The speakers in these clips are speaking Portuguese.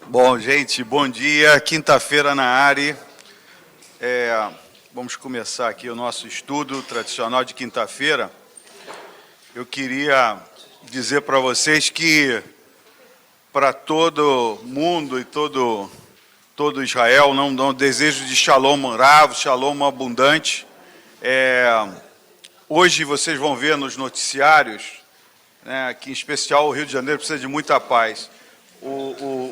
Bom, gente, bom dia. Quinta-feira na área. Vamos começar aqui o nosso estudo tradicional de quinta-feira. Eu queria dizer para vocês que para todo mundo e todo Israel, não desejo de shalom rav, shalom abundante. Hoje vocês vão ver nos noticiários, né, que em especial o Rio de Janeiro precisa de muita paz.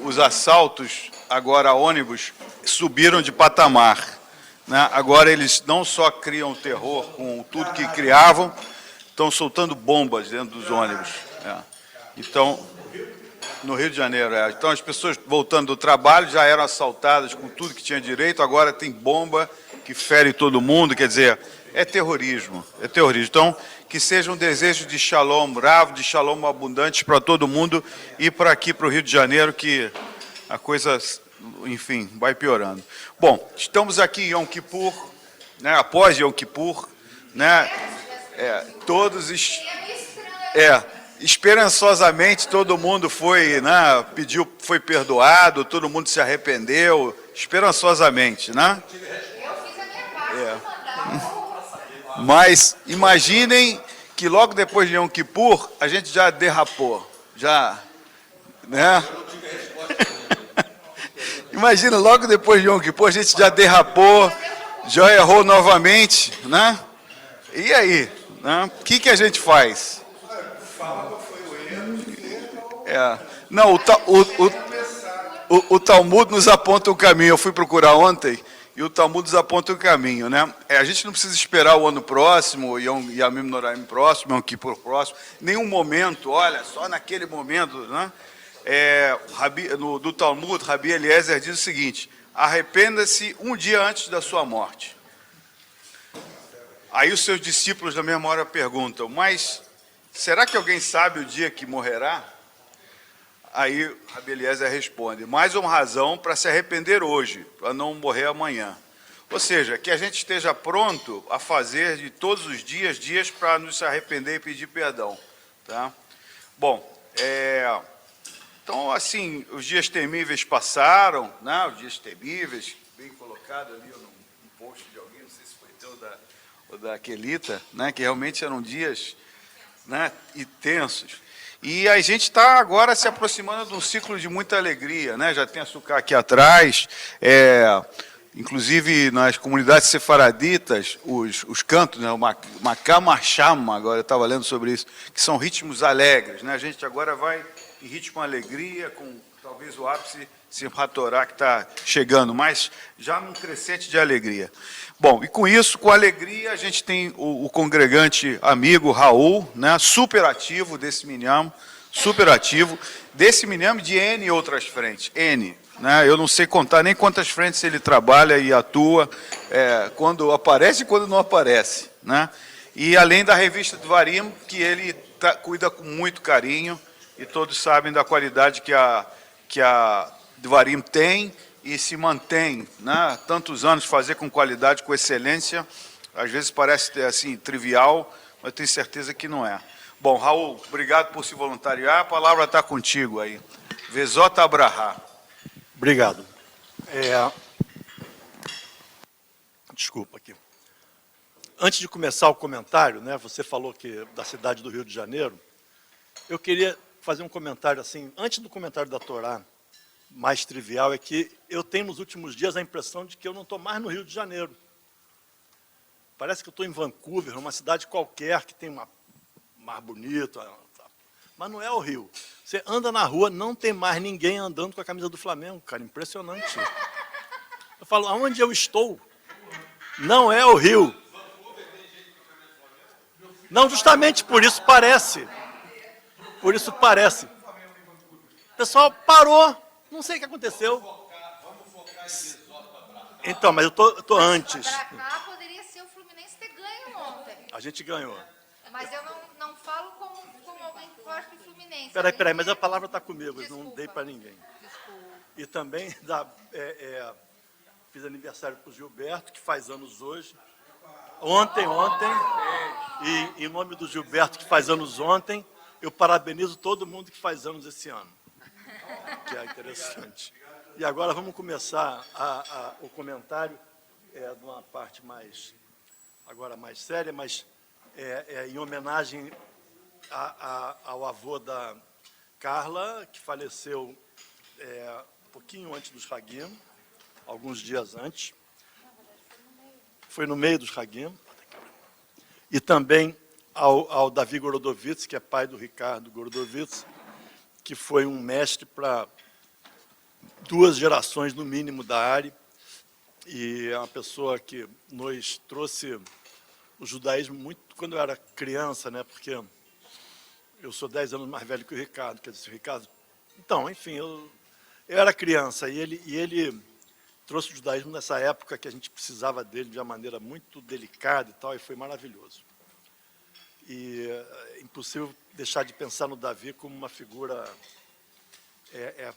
Os assaltos, agora ônibus, subiram de patamar, né? Agora eles não só criam terror com tudo que criavam, estão soltando bombas dentro dos ônibus. Então, no Rio de Janeiro, Então as pessoas voltando do trabalho já eram assaltadas com tudo que tinha direito, agora tem bomba que fere todo mundo, quer dizer, é terrorismo, Então, que seja um desejo de shalom rav, de shalom abundante para todo mundo e para aqui, para o Rio de Janeiro, que a coisa, enfim, vai piorando. Bom, estamos aqui em Yom Kippur, né, após Yom Kippur, né, todos... esperançosamente todo mundo foi, né, foi perdoado, todo mundo se arrependeu, esperançosamente, né? Eu fiz a minha parte, Mas imaginem que logo depois de Yom Kippur, a gente já derrapou, né? Imagina, logo depois de Yom Kippur, a gente já derrapou, já errou novamente, né? E aí, né? O que a gente faz? Não, o Talmud nos aponta o caminho. Eu fui procurar ontem e o Talmud nos aponta o caminho, né? A gente não precisa esperar o ano próximo, Yamim Noraim próximo, Yom Kippur próximo, nenhum momento, olha, só naquele momento, né? Do Talmud, Rabi Eliezer diz o seguinte: arrependa-se um dia antes da sua morte. Aí os seus discípulos na mesma hora perguntam, mas será que alguém sabe o dia que morrerá? Aí Rabi Eliezer responde, mais uma razão para se arrepender hoje, para não morrer amanhã. Ou seja, que a gente esteja pronto a fazer de todos os dias para nos arrepender e pedir perdão. Tá? Bom, então, assim, os dias temíveis passaram, né? Os dias temíveis, bem colocado ali no post de alguém, não sei se foi teu ou da Kelita, né? Que realmente eram dias, né, e tensos. E a gente está agora se aproximando de um ciclo de muita alegria, né? Já tem açúcar aqui atrás, inclusive nas comunidades sefaraditas, os cantos, né? O Makama Shama, agora eu estava lendo sobre isso, que são ritmos alegres, né? A gente agora vai em ritmo alegria, com talvez o ápice Simchat Torah que está chegando, mas já num crescente de alegria. Bom, e com isso, com alegria, a gente tem o congregante amigo Raul, né, super ativo desse Minyan, de N outras frentes, N. Né, eu não sei contar nem quantas frentes ele trabalha e atua, quando aparece e quando não aparece. Né, e além da revista Dvarim, que ele cuida com muito carinho, e todos sabem da qualidade que a Dvarim tem, e se mantém, né, tantos anos, fazer com qualidade, com excelência, às vezes parece assim trivial, mas tenho certeza que não é. Bom, Raul, obrigado por se voluntariar, a palavra está contigo aí. Vezota Abraha. Obrigado. Desculpa aqui. Antes de começar o comentário, né, você falou que da cidade do Rio de Janeiro, eu queria fazer um comentário assim, antes do comentário da Torá, mais trivial, é que eu tenho nos últimos dias a impressão de que eu não estou mais no Rio de Janeiro. Parece que eu estou em Vancouver, uma cidade qualquer que tem uma mar bonito, mas não é o Rio. Você anda na rua, não tem mais ninguém andando com a camisa do Flamengo, cara, impressionante. Eu falo, aonde eu estou? Não é o Rio. Não, justamente por isso parece. Por isso parece. pessoal parou, não sei o que aconteceu. Então, mas eu tô antes. Pra cá poderia ser o Fluminense ter ganho ontem. A gente ganhou. Mas eu não falo como alguém que gosta do Fluminense. Peraí, mas a palavra está comigo, eu não Desculpa. dei para ninguém. Desculpa. E também fiz aniversário para o Gilberto, que faz anos hoje. Ontem, e em nome do Gilberto, que faz anos ontem, eu parabenizo todo mundo que faz anos esse ano, que é interessante. E agora vamos começar o comentário de uma parte mais séria, mas em homenagem ao avô da Carla, que faleceu um pouquinho antes dos Hagim, alguns dias antes. Foi no meio dos Hagim. E também ao Davi Gorodovitz, que é pai do Ricardo Gorodovitz, que foi um mestre para 2 gerações, no mínimo, da área, e é uma pessoa que nos trouxe o judaísmo muito quando eu era criança, né? Porque eu sou 10 anos mais velho que o Ricardo, quer dizer, o Ricardo... Então, enfim, eu era criança, e ele trouxe o judaísmo nessa época que a gente precisava dele de uma maneira muito delicada e tal, e foi maravilhoso. E é impossível deixar de pensar no Davi como uma figura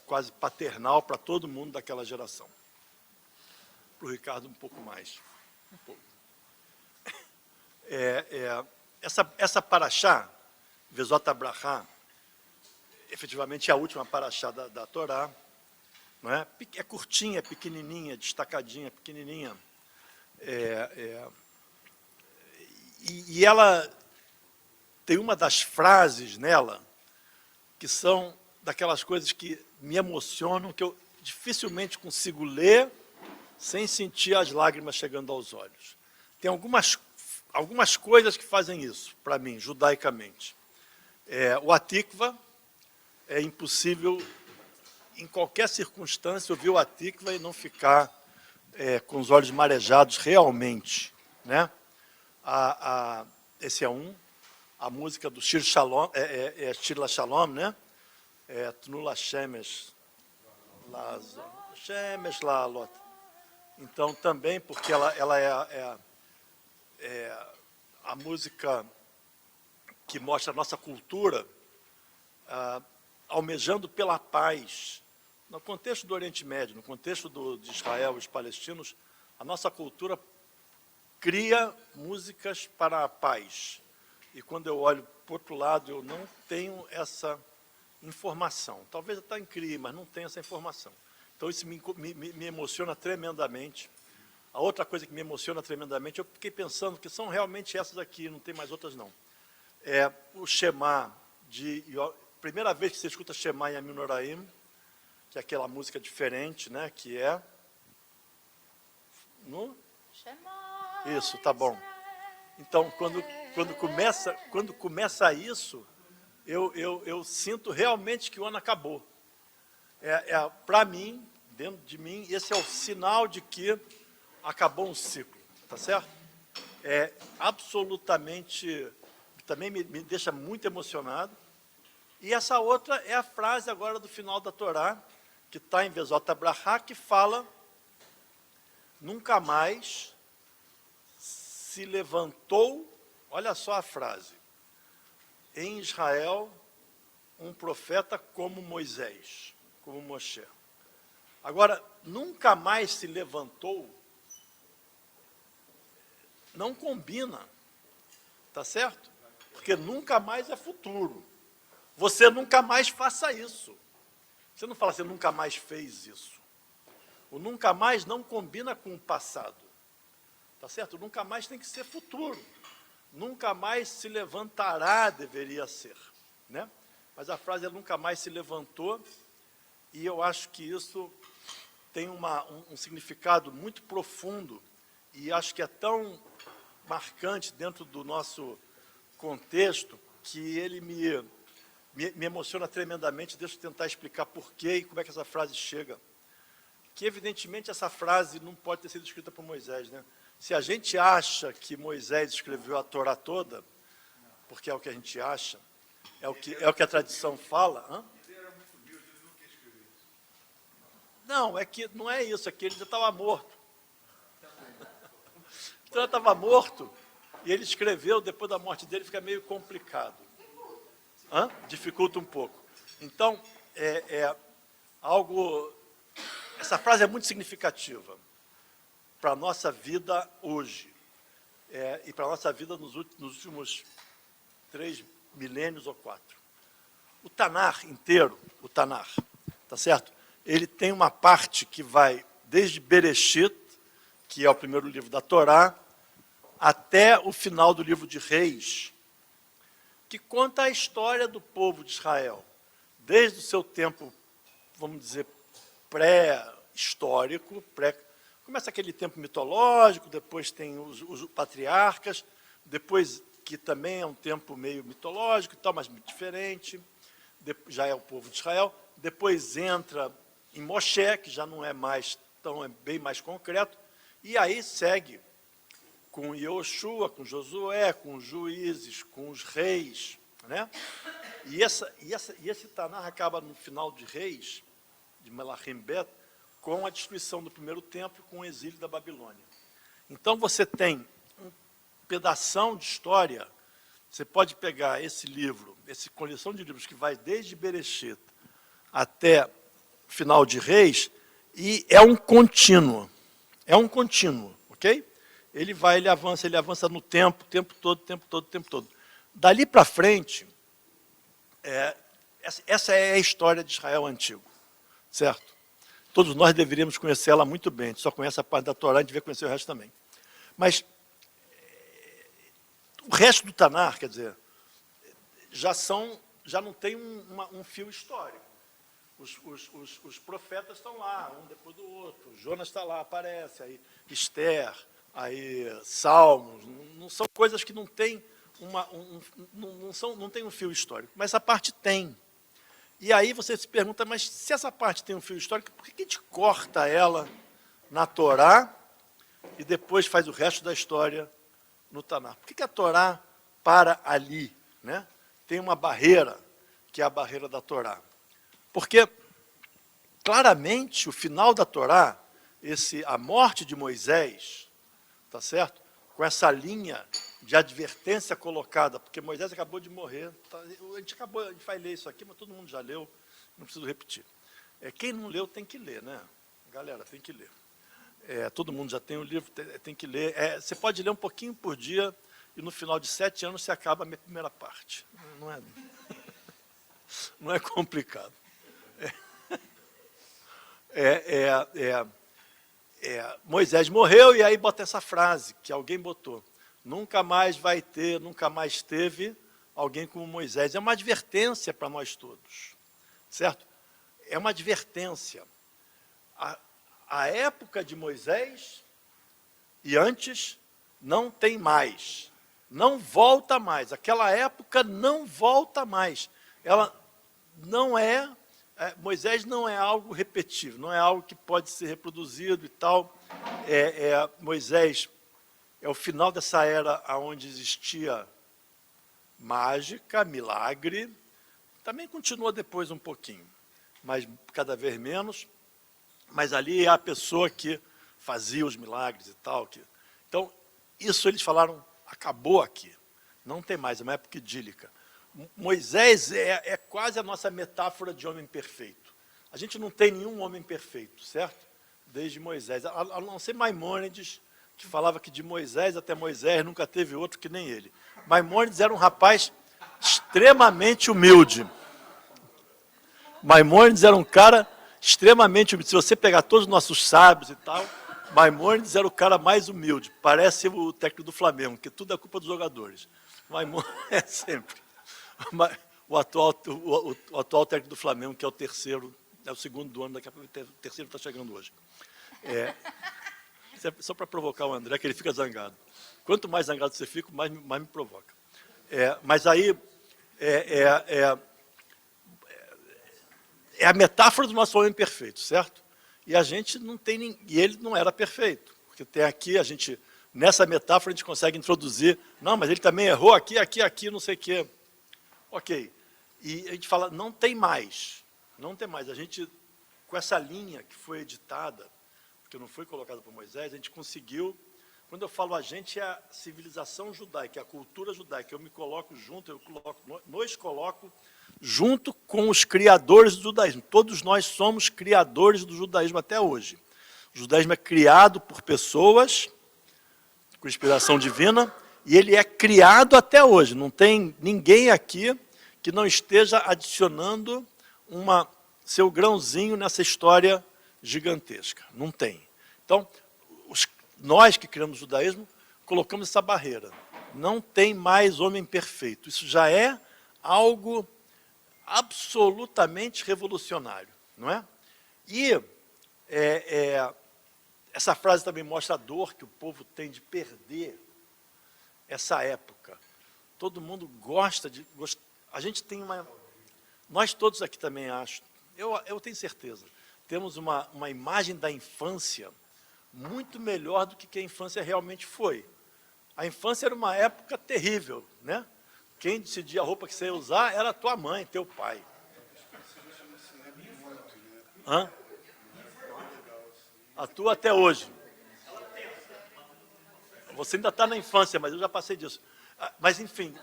quase paternal para todo mundo daquela geração. Para o Ricardo, um pouco mais. Um pouco. Essa paraxá, Vezot Abrahá, efetivamente é a última paraxá da Torá, não é? É curtinha, é pequenininha, destacadinha, pequenininha. E ela tem uma das frases nela que são daquelas coisas que me emocionam, que eu dificilmente consigo ler sem sentir as lágrimas chegando aos olhos. Tem algumas coisas que fazem isso, para mim, judaicamente. O Atikva, é impossível, em qualquer circunstância, ouvir o Atikva e não ficar com os olhos marejados realmente, né? Esse é um. A música do Shir Shalom, Shir LaShalom, né? Tnula Shemesh La'alot. Então, também, porque ela é a música que mostra a nossa cultura almejando pela paz. No contexto do Oriente Médio, no contexto de Israel e os palestinos, a nossa cultura cria músicas para a paz. E quando eu olho para o outro lado, eu não tenho essa informação. Talvez até crie, mas não tenho essa informação. Então, isso me emociona tremendamente. A outra coisa que me emociona tremendamente, eu fiquei pensando que são realmente essas aqui, não tem mais outras não. O Shema, primeira vez que você escuta Shema em Aminoraim, que é aquela música diferente, né, que é... Isso, tá bom. Então, quando começa isso, eu sinto realmente que o ano acabou. Para mim, dentro de mim, esse é o sinal de que acabou um ciclo, tá certo? Absolutamente, também me deixa muito emocionado. E essa outra é a frase agora do final da Torá, que está em Vezot Abrahá, que fala: nunca mais se levantou, olha só a frase, em Israel, um profeta como Moisés, como Moshe. Agora, nunca mais se levantou, não combina, tá certo? Porque nunca mais é futuro. Você nunca mais faça isso. Você não fala assim, nunca mais fez isso. O nunca mais não combina com o passado. Tá certo? O nunca mais tem que ser futuro. Nunca mais se levantará, deveria ser, né? Mas a frase é nunca mais se levantou, e eu acho que isso tem um significado muito profundo, e acho que é tão marcante dentro do nosso contexto, que ele me emociona tremendamente. Deixa eu tentar explicar por quê e como é que essa frase chega. Que, evidentemente, essa frase não pode ter sido escrita por Moisés, né? Se a gente acha que Moisés escreveu a Torá toda, porque é o que a gente acha, é o que a tradição fala, Não, é que não é isso, é que ele já estava morto. Então, ele estava morto, e ele escreveu, depois da morte dele, fica meio complicado. Dificulta um pouco. Então, essa frase é muito significativa para a nossa vida hoje, e para a nossa vida nos últimos 3 milênios ou 4. O Tanar inteiro, tá certo? Ele tem uma parte que vai desde Bereshit, que é o primeiro livro da Torá, até o final do livro de Reis, que conta a história do povo de Israel, desde o seu tempo, vamos dizer, pré-histórico, começa aquele tempo mitológico, depois tem os patriarcas, depois que também é um tempo meio mitológico e tal, mas muito diferente, já é o povo de Israel, depois entra em Moshe, que já não é mais tão, é bem mais concreto, e aí segue com Yoshua, com Josué, com os juízes, com os reis, né? E esse Tanar acaba no final de Reis, de Melachim Bet, com a destruição do primeiro templo, com o exílio da Babilônia. Então você tem um pedação de história, você pode pegar esse livro, essa coleção de livros que vai desde Bereshit até o final de Reis, e é um contínuo, ok? Ele avança no tempo todo. Dali para frente, essa é a história de Israel antigo, certo? Todos nós deveríamos conhecê-la muito bem, a gente só conhece a parte da Torá, a gente devia conhecer o resto também. Mas o resto do Tanar, quer dizer, já não tem um fio histórico. Os profetas estão lá, um depois do outro, Jonas está lá, aparece, aí Esther, aí Salmos, não são coisas que não têm não tem um fio histórico, mas essa parte tem. E aí você se pergunta, mas se essa parte tem um fio histórico, por que a gente corta ela na Torá e depois faz o resto da história no Tanar? Por que a Torá para ali, né? Tem uma barreira, que é a barreira da Torá. Porque, claramente, o final da Torá, a morte de Moisés, tá certo? Com essa linha de advertência colocada, porque Moisés acabou de morrer. Tá? A gente vai ler isso aqui, mas todo mundo já leu, não preciso repetir. Quem não leu tem que ler, né? Galera, tem que ler. Todo mundo já tem o livro, tem que ler. Você pode ler um pouquinho por dia, e no final de 7 anos você acaba a minha primeira parte. Não é complicado. Moisés morreu, e aí bota essa frase, que alguém botou. Nunca mais vai ter, nunca mais teve alguém como Moisés. É uma advertência para nós todos, certo? É uma advertência. A época de Moisés e antes não tem mais. Não volta mais. Aquela época não volta mais. Ela não Moisés não é algo repetível, não é algo que pode ser reproduzido e tal. Moisés é o final dessa era onde existia mágica, milagre. Também continua depois um pouquinho, mas cada vez menos. Mas ali é a pessoa que fazia os milagres e tal. Então, isso eles falaram, acabou aqui. Não tem mais, é uma época idílica. Moisés é quase a nossa metáfora de homem perfeito. A gente não tem nenhum homem perfeito, certo? Desde Moisés. A não ser Maimônides, que falava que de Moisés até Moisés nunca teve outro que nem ele. Maimônides era um rapaz extremamente humilde. Maimônides era um cara extremamente humilde. Se você pegar todos os nossos sábios e tal, Maimônides era o cara mais humilde. Parece o técnico do Flamengo, que tudo é culpa dos jogadores. Maimônides é sempre. O atual técnico do Flamengo, que é o terceiro, é o segundo do ano, daqui a pouco o terceiro está chegando hoje. Só para provocar o André, que ele fica zangado. Quanto mais zangado você fica, mais me provoca. Mas aí é a metáfora do nosso homem perfeito, certo? E a gente não tem e ele não era perfeito, porque tem aqui nessa metáfora a gente consegue introduzir, não, mas ele também errou aqui, não sei o quê. Ok. E a gente fala, não tem mais. A gente, com essa linha que foi editada, porque não foi colocada por Moisés, a gente conseguiu, quando eu falo a gente, é a civilização judaica, é a cultura judaica, eu me coloco junto, nos coloco junto com os criadores do judaísmo. Todos nós somos criadores do judaísmo até hoje. O judaísmo é criado por pessoas com inspiração divina, e ele é criado até hoje. Não tem ninguém aqui que não esteja adicionando seu grãozinho nessa história gigantesca. Não tem. Então, nós que criamos o judaísmo, colocamos essa barreira. Não tem mais homem perfeito. Isso já é algo absolutamente revolucionário, não é? E essa frase também mostra a dor que o povo tem de perder essa época. Todo mundo gosta de... A gente tem uma... Nós todos aqui também, acho, eu tenho certeza, temos uma imagem da infância muito melhor do que a infância realmente foi. A infância era uma época terrível, né? Quem decidia a roupa que você ia usar era a tua mãe, teu pai. Hã? A tua até hoje. Você ainda está na infância, mas eu já passei disso. Mas, enfim,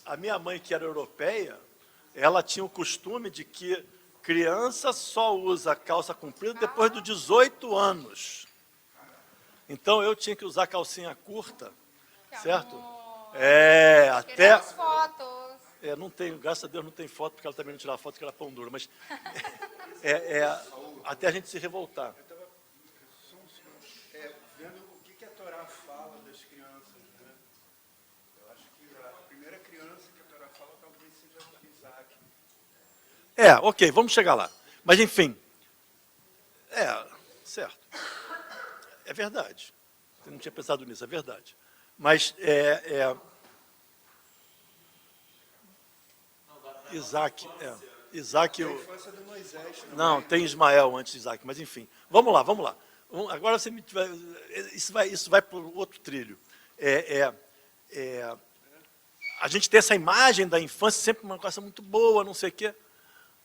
a minha mãe, que era europeia, ela tinha o costume de que criança só usa calça comprida depois dos 18 anos. Então, eu tinha que usar calcinha curta, certo? Até... Queremos fotos. Não tenho, graças a Deus não tem foto, porque ela também não tirava foto, porque ela é pão dura, mas até a gente se revoltar. Eu estava vendo o que a Torá fala das crianças, né? Eu acho que a primeira criança que a Torá fala talvez seja Isaac. Ok, vamos chegar lá. Mas, enfim, certo. É verdade. Eu não tinha pensado nisso, é verdade. Mas, Isaac, Isaac... A infância do Moisés também. Não, tem Ismael antes de Isaac, mas enfim. Vamos lá. Agora você isso vai para o outro trilho. A gente tem essa imagem da infância, sempre uma coisa muito boa, não sei o quê.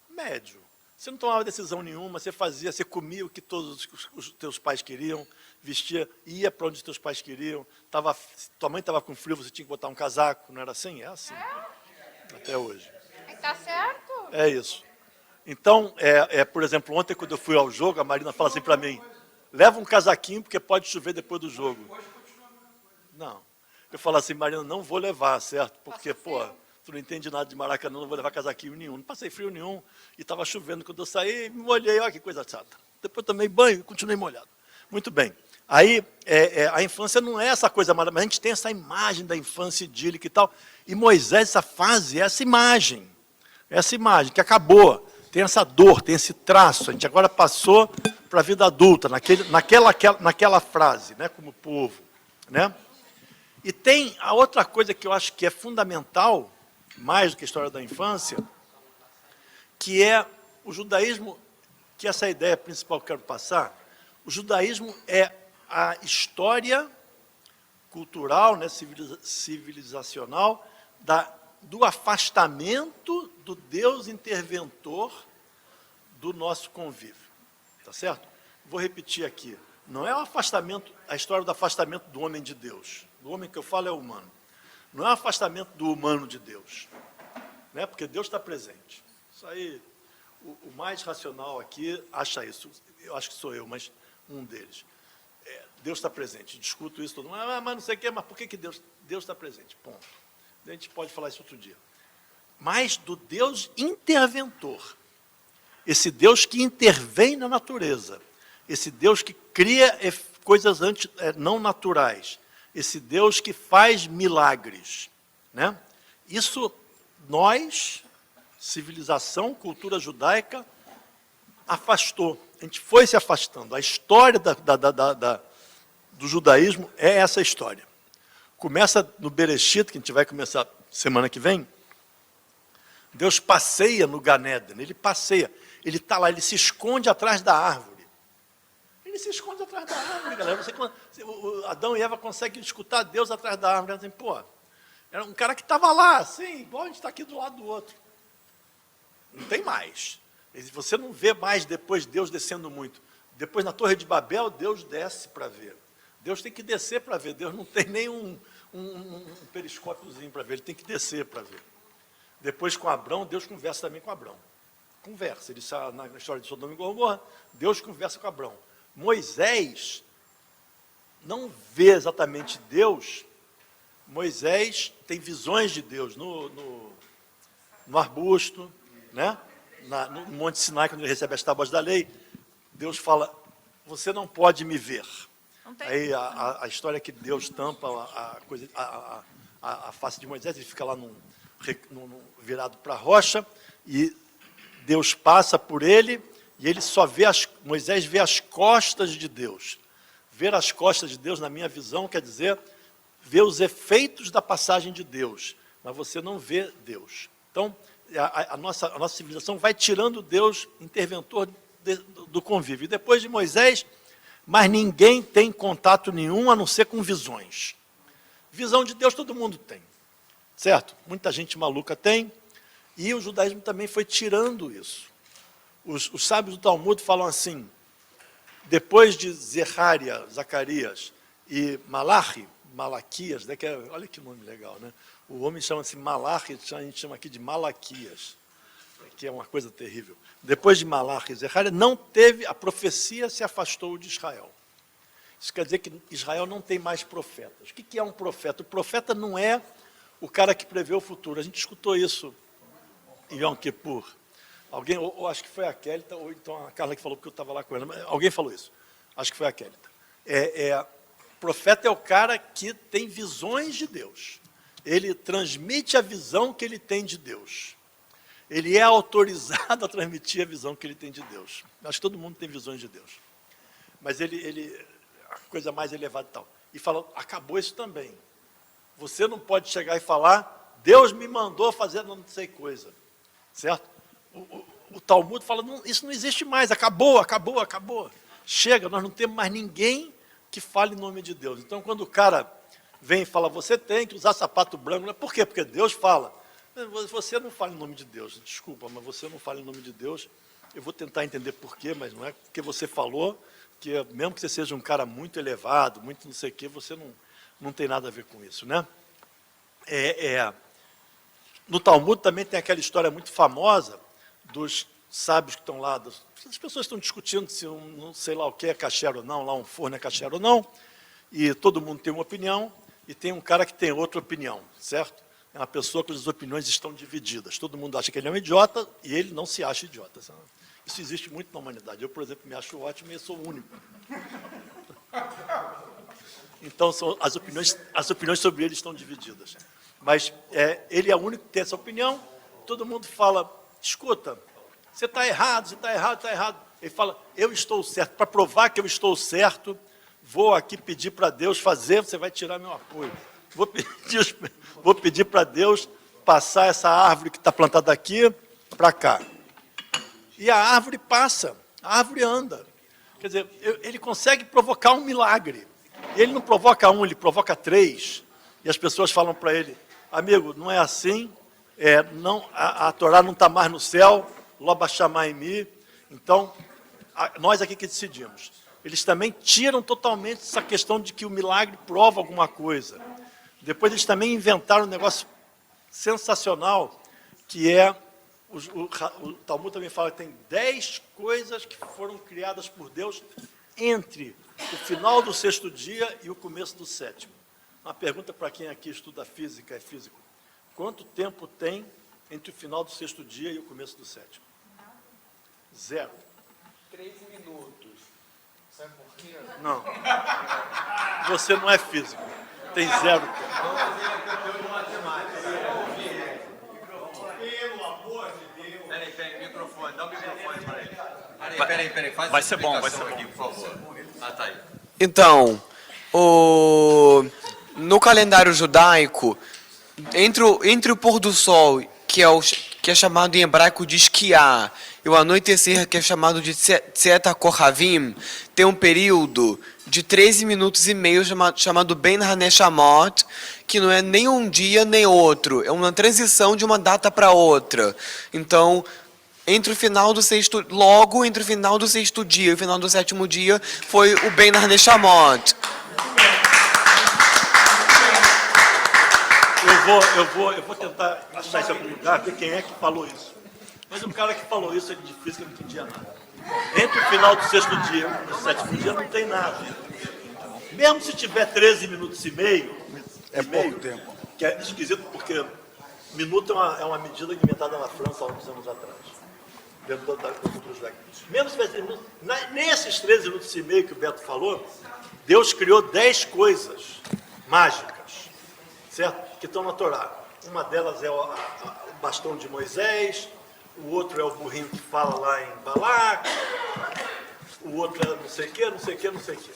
Médio. Você não tomava decisão nenhuma, você comia o que todos os teus pais queriam, vestia, ia para onde os teus pais queriam, tua mãe estava com frio, você tinha que botar um casaco, não era assim? É assim. Até hoje. Tá certo? É isso. Então, por exemplo, ontem quando eu fui ao jogo, a Marina fala assim para mim, leva um casaquinho porque pode chover depois do jogo. Não. Eu falo assim, Marina, não vou levar, certo? Porque, tu não entende nada de Maracanã, não vou levar casaquinho nenhum. Não passei frio nenhum e estava chovendo. Quando eu saí, me molhei, olha que coisa chata. Depois tomei banho e continuei molhado. Muito bem. Aí, a infância não é essa coisa maravilhosa, mas a gente tem essa imagem da infância idílica e tal. E Moisés, essa fase, essa imagem que acabou, tem essa dor, tem esse traço, a gente agora passou para a vida adulta, naquela frase, né, como povo. Né? E tem a outra coisa que eu acho que é fundamental, mais do que a história da infância, que é o judaísmo, que essa é a ideia principal que eu quero passar. O judaísmo é a história cultural, né, civilizacional, do afastamento do Deus interventor do nosso convívio. Tá certo? Vou repetir aqui. Não é o afastamento, a história do afastamento do homem de Deus. O homem que eu falo é o humano. Não é o afastamento do humano de Deus. Né? Porque Deus está presente. Isso aí, o mais racional aqui acha isso. Eu acho que sou eu, mas um deles. Deus está presente. Discuto isso todo mundo. Mas não sei o quê, mas por que Deus está presente? Ponto. A gente pode falar isso outro dia. Mas do Deus interventor. Esse Deus que intervém na natureza. Esse Deus que cria coisas não naturais. Esse Deus que faz milagres. Né? Isso, nós, civilização, cultura judaica, afastou. A gente foi se afastando. A história do judaísmo é essa história. Começa no Bereshit, que a gente vai começar semana que vem. Deus passeia no Gan Eden, ele passeia. Ele está lá, ele se esconde atrás da árvore. Ele se esconde atrás da árvore, galera. Adão e Eva conseguem escutar Deus atrás da árvore. Assim, era um cara que estava lá, assim, igual a gente está aqui do lado do outro. Não tem mais. Você não vê mais depois Deus descendo muito. Depois, na Torre de Babel, Deus desce para ver. Deus tem que descer para ver. Deus não tem nem um periscópiozinho para ver, ele tem que descer para ver. Depois, com Abrão, Deus conversa também com Abrão. Conversa. Ele está na história de Sodoma e Gomorra, Deus conversa com Abrão. Moisés não vê exatamente Deus. Moisés tem visões de Deus no arbusto, né? No Monte Sinai, quando ele recebe as tábuas da lei. Deus fala, você não pode me ver. Aí a história é que Deus tampa a face de Moisés, ele fica lá virado para a rocha, e Deus passa por ele, e ele só vê, Moisés vê as costas de Deus. Ver as costas de Deus, na minha visão, quer dizer, ver os efeitos da passagem de Deus, mas você não vê Deus. Então, a nossa civilização vai tirando Deus, interventor do convívio. E depois de Moisés, mas ninguém tem contato nenhum, a não ser com visões. Visão de Deus todo mundo tem, certo? Muita gente maluca tem, e o judaísmo também foi tirando isso. Os sábios do Talmud falam assim, depois de Zacarias e Malaquias, né, olha que nome legal, né? O homem chama-se Malachi, a gente chama aqui de Malaquias, que é uma coisa terrível. Depois de Malachi e Zacarias, não teve, a profecia se afastou de Israel. Isso quer dizer que Israel não tem mais profetas. O que é um profeta? O profeta não é o cara que prevê o futuro. A gente escutou isso em Yom Kippur. Alguém, ou acho que foi a Kélita, ou então a Carla que falou, porque eu estava lá com ela. Alguém falou isso. Acho que foi a Kélita. Profeta é o cara que tem visões de Deus. Ele transmite a visão que ele tem de Deus. Ele é autorizado a transmitir a visão que ele tem de Deus. Acho que todo mundo tem visões de Deus. Mas a coisa mais elevada e tal. E fala, acabou isso também. Você não pode chegar e falar, Deus me mandou fazer não sei coisa. Certo? O Talmud fala, não, isso não existe mais, acabou. Chega, nós não temos mais ninguém que fale em nome de Deus. Então, quando o cara vem e fala, você tem que usar sapato branco, por quê? Porque Deus fala. Você não fala em nome de Deus, desculpa, mas você não fala em nome de Deus. Eu vou tentar entender por quê, mas não é porque você falou, que mesmo que você seja um cara muito elevado, muito não sei o quê, você não tem nada a ver com isso, né? No Talmud também tem aquela história muito famosa dos sábios que estão lá, as pessoas estão discutindo se não sei lá o que é kasher ou não, lá um forno é kasher ou não, e todo mundo tem uma opinião, e tem um cara que tem outra opinião, certo? É uma pessoa cujas opiniões estão divididas. Todo mundo acha que ele é um idiota, e ele não se acha idiota. Isso existe muito na humanidade. Eu, por exemplo, me acho ótimo e eu sou o único. Então, as opiniões sobre ele estão divididas. Mas ele é o único que tem essa opinião, todo mundo fala, escuta, você está errado, você está errado, está errado. Ele fala, eu estou certo. Para provar que eu estou certo, vou aqui pedir para Deus fazer, você vai tirar meu apoio. Vou pedir para Deus passar essa árvore que está plantada aqui para cá. E a árvore passa, a árvore anda. Quer dizer, ele consegue provocar um milagre. E ele não provoca um, ele provoca 3. E as pessoas falam para ele, amigo, não é assim, a Torá não está mais no céu, loba chamar em mim. Então, nós aqui que decidimos. Eles também tiram totalmente essa questão de que o milagre prova alguma coisa. Depois eles também inventaram um negócio sensacional, que o Talmud também fala que tem 10 coisas que foram criadas por Deus entre o final do 6º dia e o começo do 7º. Uma pergunta para quem aqui estuda física, é físico. Quanto tempo tem entre o final do 6º dia e o começo do 7º? 0. 3 minutos. Sabe por quê? Não. Você não é físico. Tem 0 tempo. Pelo amor de Deus. Peraí, microfone, dá o microfone para ele. Peraí, faz Vai a ser bom, vai explicação ser bom. aqui, por favor. Tá aí. Então, no calendário judaico, entre o pôr do sol, que é chamado em hebraico de esquiar, e o anoitecer, que é chamado de Tzeta Kohavim, tem um período de 13 minutos e meio chamado Ben Haneshamot, que não é nem um dia nem outro, é uma transição de uma data para outra. Então, Entre o final do sexto, logo entre o final do sexto dia e o final do sétimo dia, foi o Ben Nar Neshamot. Eu vou tentar achar isso em algum lugar, ver quem é que falou isso. Mas o cara que falou isso, ele de física não entendia nada. Entre o final do sexto dia e o sétimo dia não tem nada. Mesmo se tiver 13 minutos e meio, É pouco tempo. que é esquisito porque minuto é uma medida inventada na França há uns anos atrás. Dentro da cultura judaica. Mesmo se tiver 13 minutos, nesses 13 minutos e meio que o Beto falou, Deus criou 10 coisas mágicas, certo? Que estão na Torá. Uma delas é o bastão de Moisés, o outro é o burrinho que fala lá em Balac, o outro é não sei o quê, não sei o quê, não sei o quê.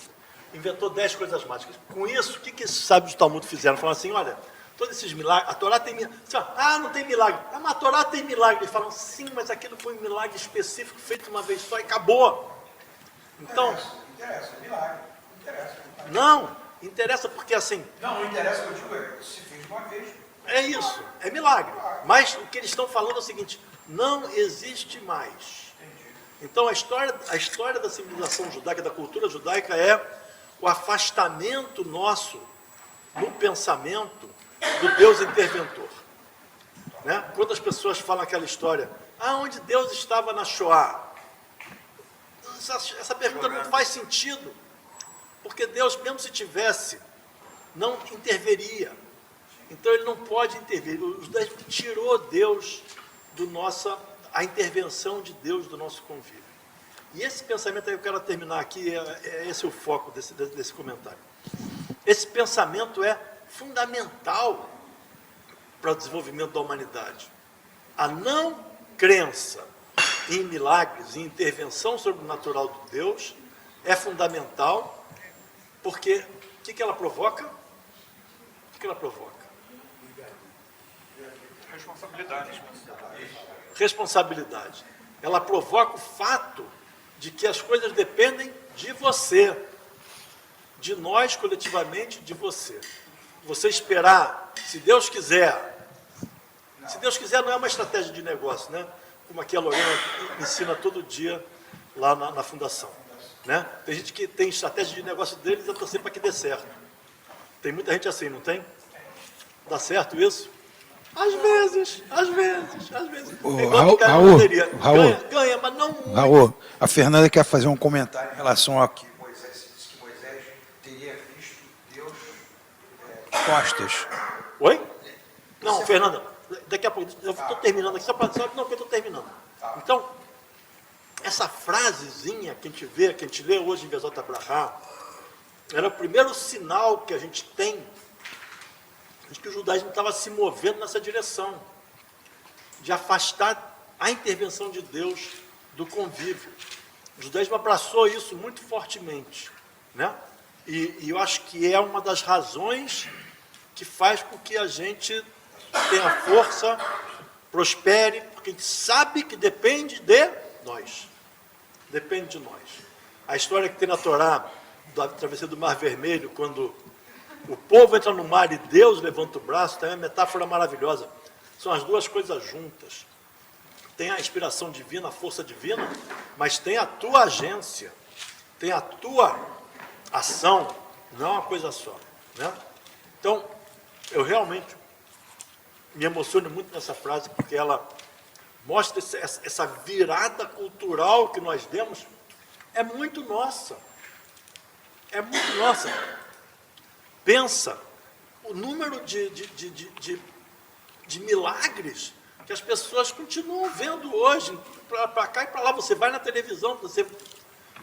Inventou 10 coisas mágicas. Com isso, o que esses sábios do Talmud fizeram? Falaram assim, olha, todos esses milagres, a Torá tem milagre. Não tem milagre. Mas a Torá tem milagre. Eles falam, sim, mas aquilo foi um milagre específico, feito uma vez só e acabou. Então... Interessa, milagre. Interessa. Não, interessa porque assim... Não interessa, o que eu digo é, se fez uma vez. É isso, é milagre. Mas o que eles estão falando é o seguinte, não existe mais. Então a história da civilização judaica, da cultura judaica é o afastamento nosso no pensamento do Deus interventor. Né? Quando as pessoas falam aquela história, onde Deus estava na Shoah? Essa pergunta não faz sentido, porque Deus, mesmo se tivesse, não interveria. Então ele não pode intervir. O judaísmo tirou Deus a intervenção de Deus do nosso convívio. E esse pensamento aí, eu quero terminar aqui, esse é o foco desse comentário. Esse pensamento é fundamental para o desenvolvimento da humanidade. A não crença em milagres, em intervenção sobrenatural de Deus, é fundamental, porque o que ela provoca? O que ela provoca? Responsabilidade. Ela provoca o fato de que as coisas dependem de você, de nós coletivamente, de você. Você esperar, se Deus quiser. Se Deus quiser não é uma estratégia de negócio, né? Como aqui a Lorena ensina todo dia lá na fundação. Né? Tem gente que tem estratégia de negócio deles e torcer para que dê certo. Tem muita gente assim, não tem? Dá certo isso? Às vezes. Ganha, mas não muito. Raul, a Fernanda quer fazer um comentário em relação a que Moisés disse que Moisés teria visto Deus costas. Oi? Não, Fernanda, daqui a pouco, eu estou terminando aqui, só não, que eu estou terminando. Então, essa frasezinha que a gente lê hoje em Bezot Abraham, era o primeiro sinal que a gente tem de que o judaísmo estava se movendo nessa direção, de afastar a intervenção de Deus do convívio. O judaísmo abraçou isso muito fortemente, né? E eu acho que é uma das razões que faz com que a gente tenha força, prospere, porque a gente sabe que depende de nós. Depende de nós. A história que tem na Torá, da travessia do Mar Vermelho, quando o povo entra no mar e Deus levanta o braço, tem uma metáfora maravilhosa. São as duas coisas juntas. Tem a inspiração divina, a força divina, mas tem a tua agência, tem a tua ação, não é uma coisa só. Né? Então, eu realmente me emociono muito nessa frase, porque ela mostra essa virada cultural que nós demos, é muito nossa. É muito nossa. Pensa o número de milagres que as pessoas continuam vendo hoje, para cá e para lá. Você vai na televisão, você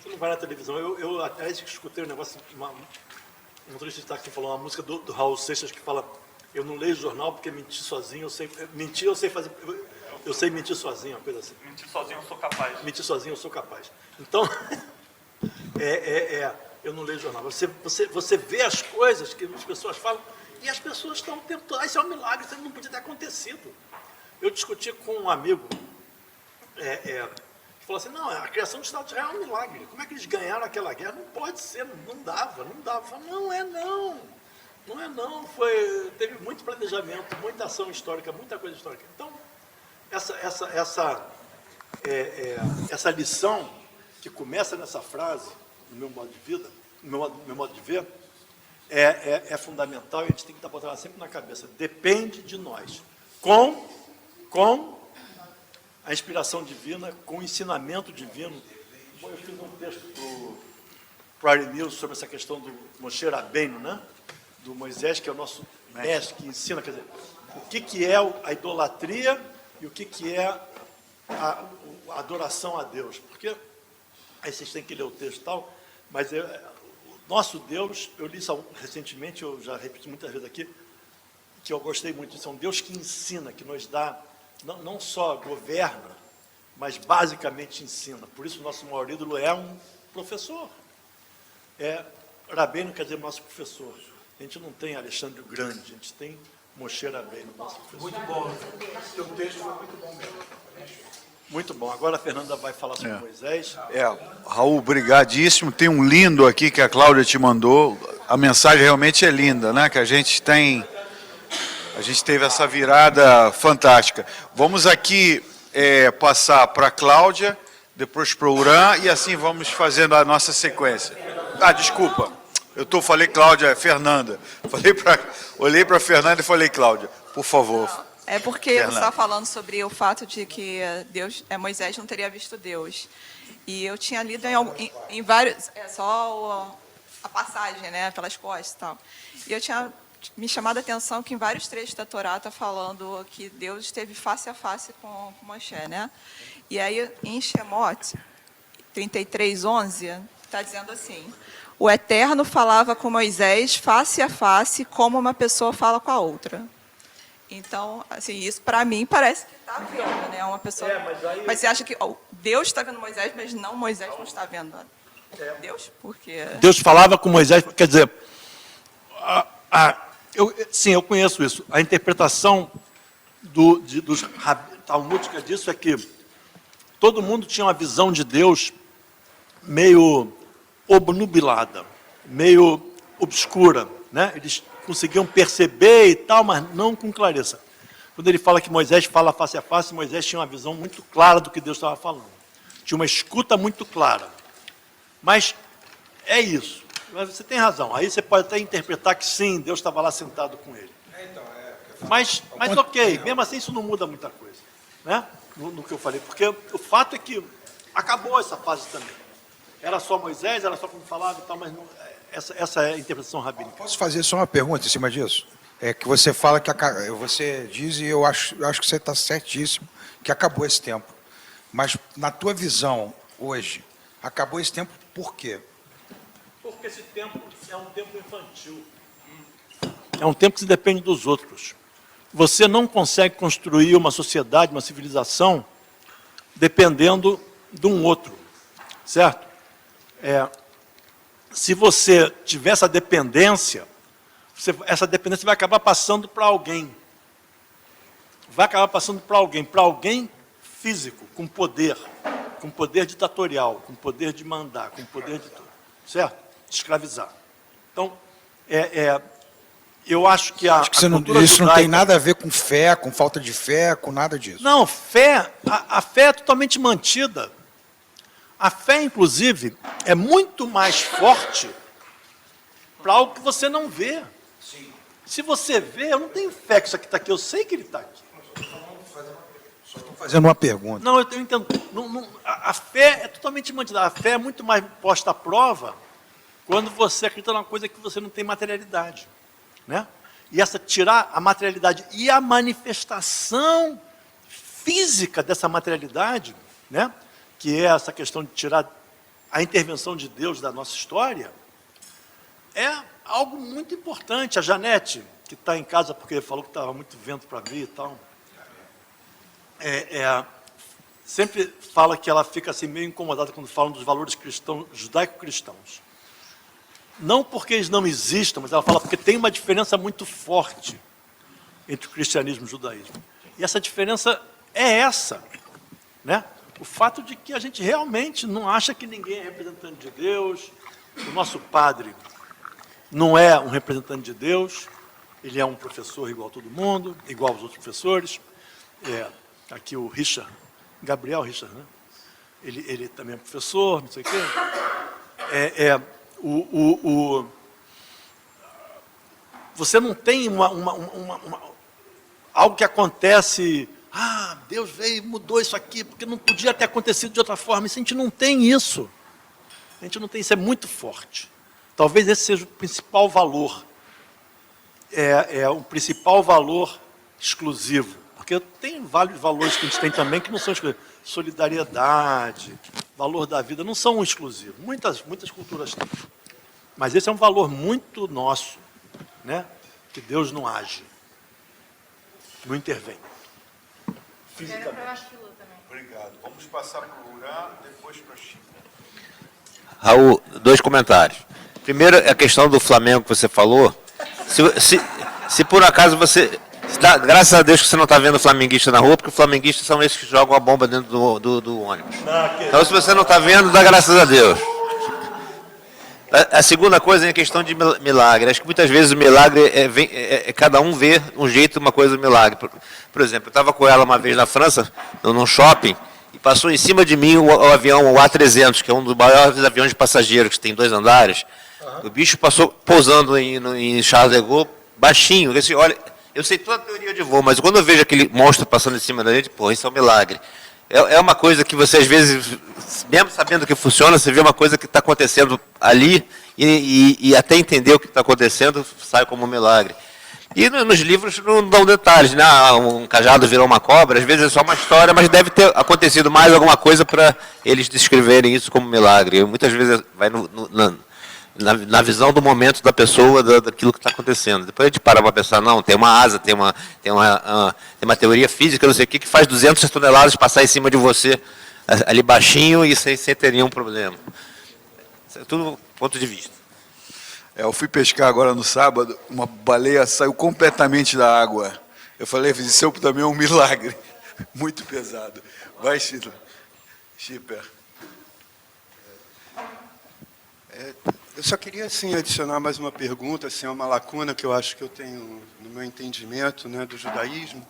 não vai na televisão. Eu até escutei um negócio, um motorista que falou uma música do Raul Seixas que fala: eu não leio jornal porque mentir sozinho, eu sei fazer, eu sei mentir sozinho, uma coisa assim. Mentir sozinho eu sou capaz. Mentir sozinho eu sou capaz. Então, eu não leio jornal. Você vê as coisas que as pessoas falam e as pessoas estão o tempo todo. Isso é um milagre, isso não podia ter acontecido. Eu discuti com um amigo que falou assim: não, a criação do Estado de Israel é um milagre. Como é que eles ganharam aquela guerra? Não pode ser, não dava. Eu falei, não é não. Não é não. Teve muito planejamento, muita ação histórica, muita coisa histórica. Então, essa lição que começa nessa frase, no meu modo de vida, no meu modo de ver, é fundamental e a gente tem que estar botando ela sempre na cabeça. Depende de nós. Com a inspiração divina, com o ensinamento divino. Bom, eu fiz um texto para o Ari News sobre essa questão do Moshe Rabbeinu, né? Do Moisés, que é o nosso mestre, que ensina, quer dizer, o que é a idolatria e o que é a adoração a Deus. Porque aí vocês têm que ler o texto e tal, mas o nosso Deus, eu li isso recentemente, eu já repeti muitas vezes aqui, que eu gostei muito disso, é um Deus que ensina, que nos dá, não só governa, mas basicamente ensina. Por isso o nosso maior ídolo é um professor. Rabbeinu quer dizer nosso professor. A gente não tem Alexandre o Grande, a gente tem Moshe Rabbeinu, nosso professor. Muito bom. Seu texto foi muito bom mesmo. Muito bom. Agora a Fernanda vai falar sobre Moisés. Raul, brigadíssimo. Tem um lindo aqui que a Cláudia te mandou. A mensagem realmente é linda, né? Que a gente teve essa virada fantástica. Vamos aqui passar para a Cláudia, depois para o Uran, e assim vamos fazendo a nossa sequência. Desculpa. Falei Cláudia, é Fernanda. Olhei para a Fernanda e falei Cláudia. Por favor. É porque você está falando sobre o fato de que Moisés não teria visto Deus. E eu tinha lido em vários... só a passagem, né, pelas costas e tal. E eu tinha me chamado a atenção que em vários trechos da Torá está falando que Deus esteve face a face com Moshe, né? E aí, em Shemot 33:11, está dizendo assim: o Eterno falava com Moisés face a face, como uma pessoa fala com a outra. Então, assim, isso para mim parece que está vendo, né? Uma pessoa. Mas você acha que Deus está vendo Moisés, mas não Moisés não está vendo Deus? Porque Deus falava com Moisés, quer dizer, eu conheço isso. A interpretação dos talmúdicas disso é que todo mundo tinha uma visão de Deus meio obnubilada, meio obscura, né? Eles conseguiam perceber e tal, mas não com clareza. Quando ele fala que Moisés fala face a face, Moisés tinha uma visão muito clara do que Deus estava falando. Tinha uma escuta muito clara. Mas é isso. Mas você tem razão. Aí você pode até interpretar que sim, Deus estava lá sentado com ele. Mas ok, mesmo assim isso não muda muita coisa, né? No que eu falei. Porque o fato é que acabou essa fase também. Era só Moisés, era só como falava e tal, mas não, essa é a interpretação rabínica. Posso fazer só uma pergunta em cima disso? É que você fala que você diz, e eu acho que você está certíssimo, que acabou esse tempo. Mas na tua visão hoje, acabou esse tempo por quê? Porque esse tempo é um tempo infantil. É um tempo que se depende dos outros. Você não consegue construir uma sociedade, uma civilização, dependendo de um outro, certo? Se você tiver essa dependência vai acabar passando para alguém. Vai acabar passando para alguém físico, com poder ditatorial, com poder de mandar, com poder de tudo, certo? De escravizar. Então, eu acho que isso não tem nada a ver com fé, com falta de fé, com nada disso. Não, a fé é totalmente mantida. A fé, inclusive, é muito mais forte para algo que você não vê. Sim. Se você vê, eu não tenho fé que isso aqui está aqui, eu sei que ele está aqui. Só estou fazendo uma pergunta. Não, eu entendo. A fé é totalmente mantida. A fé é muito mais posta à prova quando você acredita numa coisa que você não tem materialidade, né? E tirar a materialidade e a manifestação física dessa materialidade, né? Que é essa questão de tirar a intervenção de Deus da nossa história, é algo muito importante. A Janete, que está em casa porque falou que estava muito vento para vir e tal, sempre fala que ela fica assim meio incomodada quando falam dos valores cristãos, judaico-cristãos. Não porque eles não existam, mas ela fala porque tem uma diferença muito forte entre o cristianismo e o judaísmo. E essa diferença é essa, né? O fato de que a gente realmente não acha que ninguém é representante de Deus. O nosso padre não é um representante de Deus, ele é um professor igual a todo mundo, igual aos outros professores. Aqui o Richard Gabriel Richard, né? Ele também é professor, não sei o quê. Você não tem algo que acontece, Deus veio e mudou isso aqui, porque não podia ter acontecido de outra forma. Isso, a gente não tem isso. A gente não tem isso, é muito forte. Talvez esse seja o principal valor. O principal valor exclusivo. Porque tem vários valores que a gente tem também que não são exclusivos. Solidariedade, valor da vida, não são exclusivos. Muitas culturas têm. Mas esse é um valor muito nosso, né? Que Deus não age, não intervém. Fisicamente. Obrigado. Vamos passar para o Urã, depois para a Chico. Raul, 2 comentários. Primeiro, a questão do Flamengo que você falou. Se por acaso você... Graças a Deus que você não está vendo flamenguista na rua, porque os flamenguistas são esses que jogam a bomba dentro do ônibus. Então, se você não está vendo, dá graças a Deus. A segunda coisa é a questão de milagre. Acho que muitas vezes o milagre cada um vê um jeito, uma coisa do milagre. Por exemplo, eu estava com ela uma vez na França, num shopping, e passou em cima de mim o avião, o A300, que é um dos maiores aviões de passageiros, que tem 2 andares. O bicho passou pousando em Charles de Gaulle, baixinho. Olha, eu sei toda a teoria de voo, mas quando eu vejo aquele monstro passando em cima da gente, pô, isso é um milagre. É uma coisa que você, às vezes, mesmo sabendo que funciona, você vê uma coisa que está acontecendo ali e até entender o que está acontecendo, sai como um milagre. E nos livros não dão detalhes, né? Um cajado virou uma cobra, às vezes é só uma história, mas deve ter acontecido mais alguma coisa para eles descreverem isso como milagre. E muitas vezes vai na visão do momento da pessoa, daquilo que está acontecendo. Depois a gente para pensar, não, tem uma asa, tem uma teoria física, não sei o que faz 200 toneladas passar em cima de você, ali baixinho, e sem ter nenhum problema. Isso é tudo ponto de vista. Eu fui pescar agora no sábado, uma baleia saiu completamente da água. Eu falei, isso também é um milagre. Muito pesado. Vai, Schipper. Eu só queria assim, adicionar mais uma pergunta, assim, uma lacuna que eu acho que eu tenho no meu entendimento, né, do judaísmo.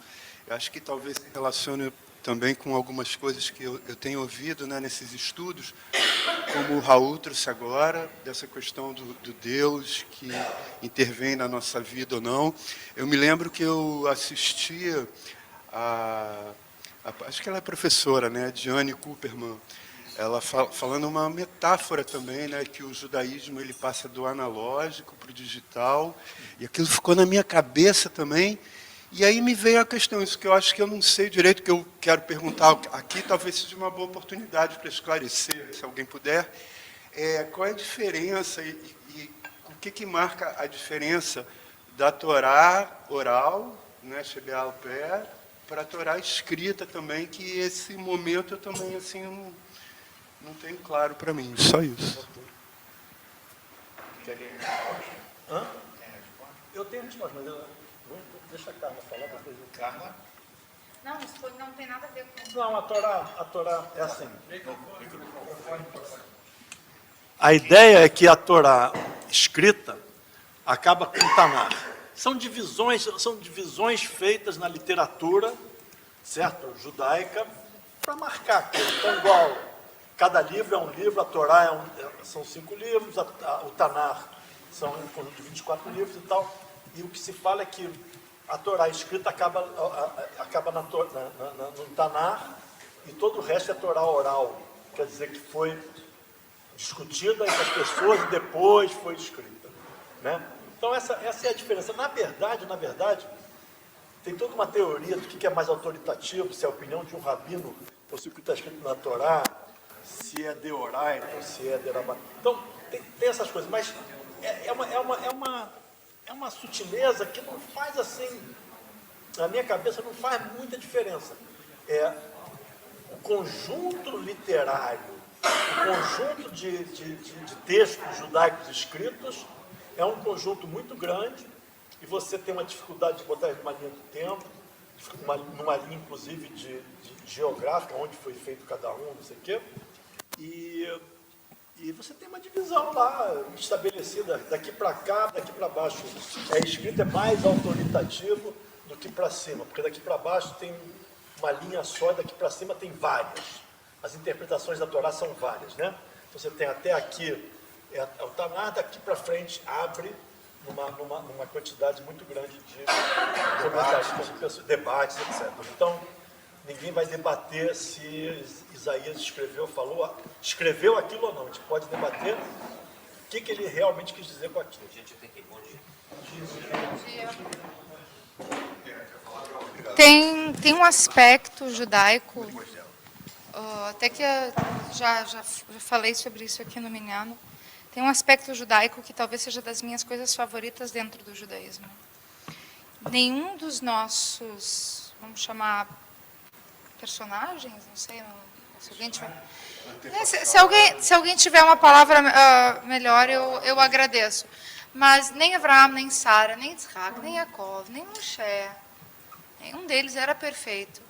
Eu acho que talvez se relacione também com algumas coisas que eu tenho ouvido, né, nesses estudos, como o Raul trouxe agora, dessa questão do Deus que intervém na nossa vida ou não. Eu me lembro que eu assistia acho que ela é professora, né, Diane Cooperman, ela falando uma metáfora também, né, que o judaísmo ele passa do analógico para o digital, e aquilo ficou na minha cabeça também, e aí me veio a questão, isso que eu acho que eu não sei direito, que eu quero perguntar aqui, talvez seja uma boa oportunidade para esclarecer, se alguém puder, qual é a diferença e o que marca a diferença da Torá oral, né, Shebe'al Peh, para a Torá escrita também, que esse momento eu também assim não tenho claro para mim, só isso. Hã? Eu tenho resposta, mas deixa a Carla falar para depois eu... Carla? Não, isso não tem nada a ver com... Não, a Torá é assim. A ideia é que a Torá escrita acaba com o Tanar. São divisões feitas na literatura, certo? Judaica, para marcar que então, igual, cada livro é um livro, a Torá são 5 livros, o Tanar são um conjunto de 24 livros e tal, e o que se fala é que a Torá escrita acaba no Tanar, e todo o resto é Torá oral, quer dizer que foi discutida entre as pessoas e depois foi escrita, né? Então essa é a diferença. Na verdade, tem toda uma teoria do que é mais autoritativo, se é a opinião de um rabino, ou se o que está escrito na Torá, se é deorai, ou se é derabá. Então, tem essas coisas, mas é uma sutileza que não faz assim, na minha cabeça, não faz muita diferença. O conjunto literário, o conjunto de textos judaicos escritos é um conjunto muito grande e você tem uma dificuldade de botar numa linha do tempo, numa linha, inclusive, de geográfica, onde foi feito cada um, não sei o quê. E você tem uma divisão lá estabelecida, daqui para cá, daqui para baixo. Escrito é mais autoritativo do que para cima, porque daqui para baixo tem uma linha só, daqui para cima tem várias. As interpretações da Torá são várias, né? Você tem até aqui, o Tanar daqui para frente abre numa quantidade muito grande de comentários, debates, etc. Então, ninguém vai debater se Isaías escreveu aquilo ou não. A gente pode debater o que ele realmente quis dizer com aquilo. Tem um aspecto judaico, até que já falei sobre isso aqui no Minhano. Tem um aspecto judaico que talvez seja das minhas coisas favoritas dentro do judaísmo. Nenhum dos nossos, vamos chamar, personagens, não sei, se alguém tiver... Se alguém tiver uma palavra melhor, eu agradeço. Mas nem Avraham, nem Sara, nem Isaac, nem Jacob, nem Moshe, nenhum deles era perfeito.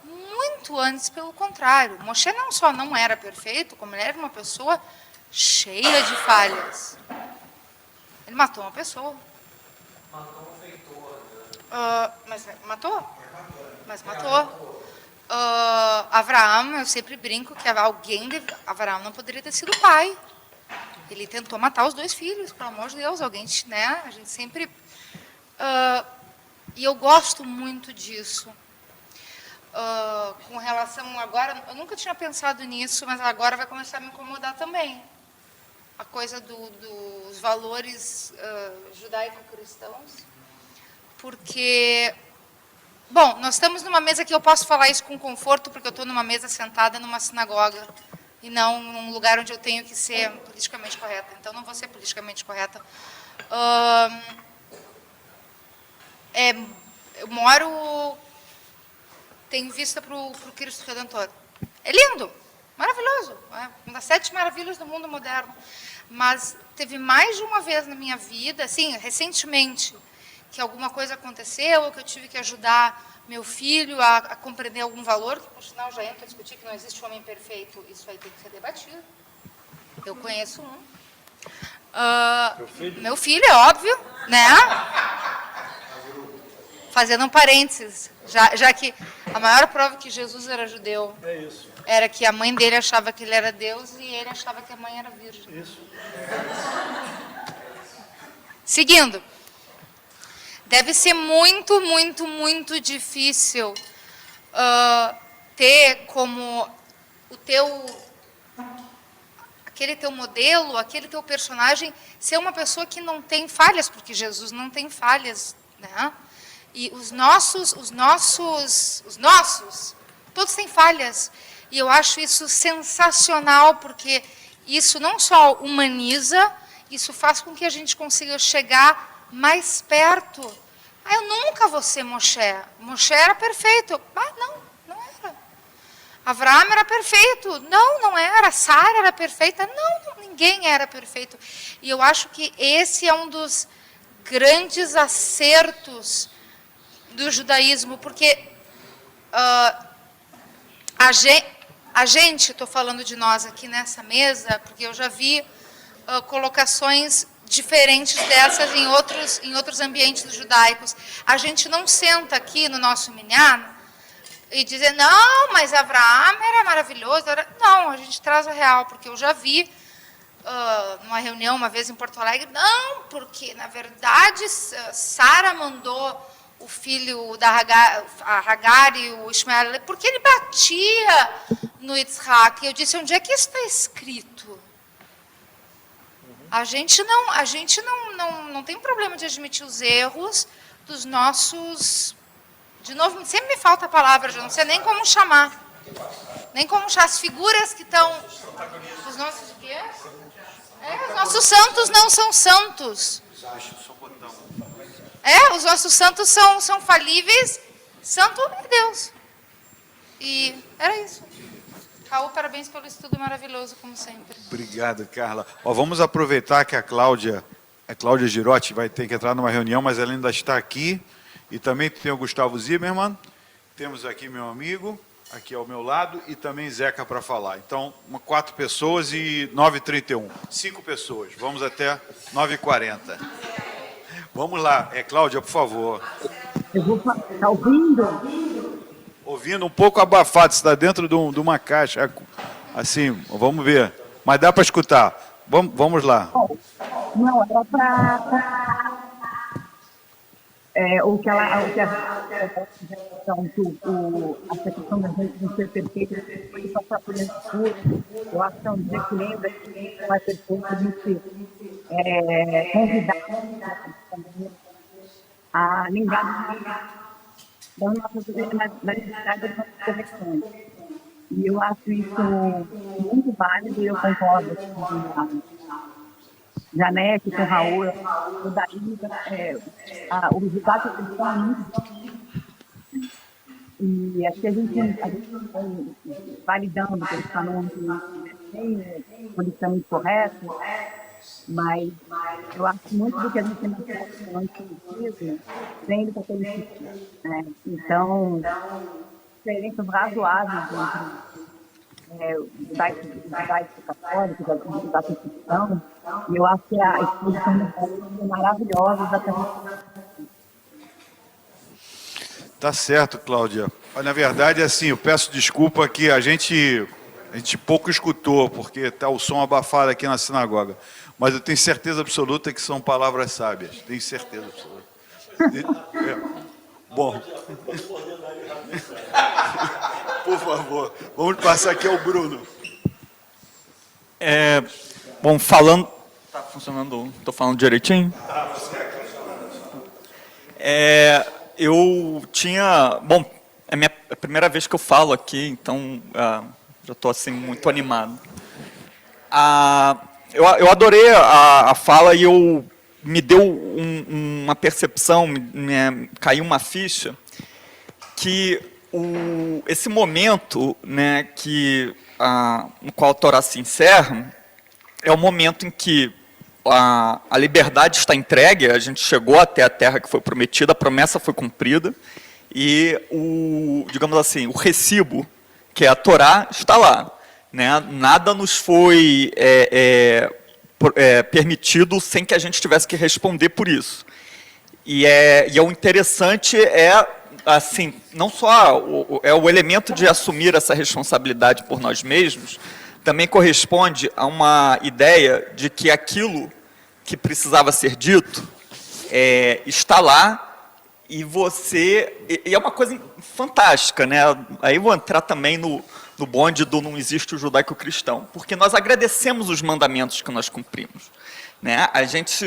Muito antes, pelo contrário. Moshe não só não era perfeito, como ele era uma pessoa cheia de falhas. Ele matou uma pessoa. Matou um feitor. Mas matou? Mas matou. Avraham, eu sempre brinco que alguém de Avraham não poderia ter sido pai. Ele tentou matar os 2 filhos, pelo amor de Deus, alguém, né? A gente sempre... e eu gosto muito disso. Com relação agora, eu nunca tinha pensado nisso, mas agora vai começar a me incomodar também. A coisa dos valores judaico-cristãos. Porque... Bom, nós estamos numa mesa que eu posso falar isso com conforto, porque eu estou numa mesa sentada numa sinagoga, e não num lugar onde eu tenho que ser politicamente correta. Então, não vou ser politicamente correta. Eu moro... Tenho vista para o Cristo Redentor. É lindo, maravilhoso. É uma das 7 maravilhas do mundo moderno. Mas teve mais de uma vez na minha vida, assim, recentemente, que alguma coisa aconteceu, ou que eu tive que ajudar meu filho a compreender algum valor, que, por sinal, já entra a discutir que não existe homem perfeito, isso aí tem que ser debatido. Eu conheço um. Meu filho, é óbvio, né? Fazendo um parênteses, já que a maior prova que Jesus era judeu era que a mãe dele achava que ele era Deus e ele achava que a mãe era virgem. Isso. Seguindo. Deve ser muito, muito, muito difícil ter como aquele teu modelo, aquele teu personagem, ser uma pessoa que não tem falhas, porque Jesus não tem falhas, né? E os nossos, todos têm falhas. E eu acho isso sensacional, porque isso não só humaniza, isso faz com que a gente consiga chegar mais perto. Eu nunca vou ser Moshe. Moshe era perfeito. Não era. Avraham era perfeito. Não era. Sara era perfeita. Não, ninguém era perfeito. E eu acho que esse é um dos grandes acertos do judaísmo, porque a gente, estou falando de nós aqui nessa mesa, porque eu já vi colocações diferentes dessas em outros ambientes judaicos. A gente não senta aqui no nosso minyan e dizer, não, mas Avraham era maravilhoso. Não, a gente traz a real, porque eu já vi numa reunião uma vez em Porto Alegre, não, porque na verdade Sara mandou o filho da Hagar e o Ismael, porque ele batia no Yitzhak. E eu disse, onde é que isso está escrito? A gente não tem problema de admitir os erros dos nossos... De novo, sempre me falta a palavra, eu não sei nem como chamar. Nem como chamar as figuras que estão... Os nossos o quê? Os nossos santos não são santos. Os nossos santos são falíveis. Santo é Deus. E era isso. Raul, parabéns pelo estudo maravilhoso, como sempre. Obrigado, Carla. Vamos aproveitar que a Cláudia Girotti vai ter que entrar numa reunião, mas ela ainda está aqui. E também tem o Gustavo Zimmermann. Temos aqui meu amigo, aqui ao meu lado, e também Zeca para falar. Então, 4 pessoas e 9h31. 5 pessoas. Vamos até 9h40. Vamos lá. Cláudia, por favor. Eu vou falar. Está ouvindo? Ouvindo um pouco abafado, você está dentro de uma caixa, assim, vamos ver. Mas dá para escutar. Vamos lá. Não, era para o que ela, a questão da gente não ser perfeita, de passar por esse curso, eu acho que é um dia que lembra que não é perfeito, a gente convidar a lembrar das nossas necessidades, das nossas correções. E eu acho isso muito válido e eu concordo com a Janete, com o Raul, o Daí, o resultado que eles são muito. E aqui a gente validando que eles falam que tem condição incorreta, mas eu acho muito do que a gente tem na população antiga, vem para aquele tipo, né? Então, diferenças razoáveis entre o judaico católico, da Constituição, e eu acho que a exposição do povo é maravilhosa, exatamente. Tá certo, Cláudia. Mas, na verdade, assim, eu peço desculpa que a gente pouco escutou, porque está o som abafado aqui na sinagoga. Mas eu tenho certeza absoluta que são palavras sábias. Tenho certeza absoluta. Bom. Por favor, vamos passar aqui ao Bruno. Bom, falando... Tá funcionando? Estou falando direitinho? Eu tinha... Bom, é a primeira vez que eu falo aqui, então já estou assim, muito animado. Eu adorei a fala e me deu uma percepção, caiu uma ficha, que esse momento, né, no qual a Torá se encerra, é o momento em que a liberdade está entregue, a gente chegou até a terra que foi prometida, a promessa foi cumprida, e digamos assim, o recibo, que é a Torá, está lá. Né? Nada nos foi permitido sem que a gente tivesse que responder por isso. E o interessante assim, não só o elemento de assumir essa responsabilidade por nós mesmos, também corresponde a uma ideia de que aquilo que precisava ser dito está lá, e é uma coisa fantástica, né? Aí eu vou entrar também no bonde do não existe o judaico-cristão, porque nós agradecemos os mandamentos que nós cumprimos. Né? A gente,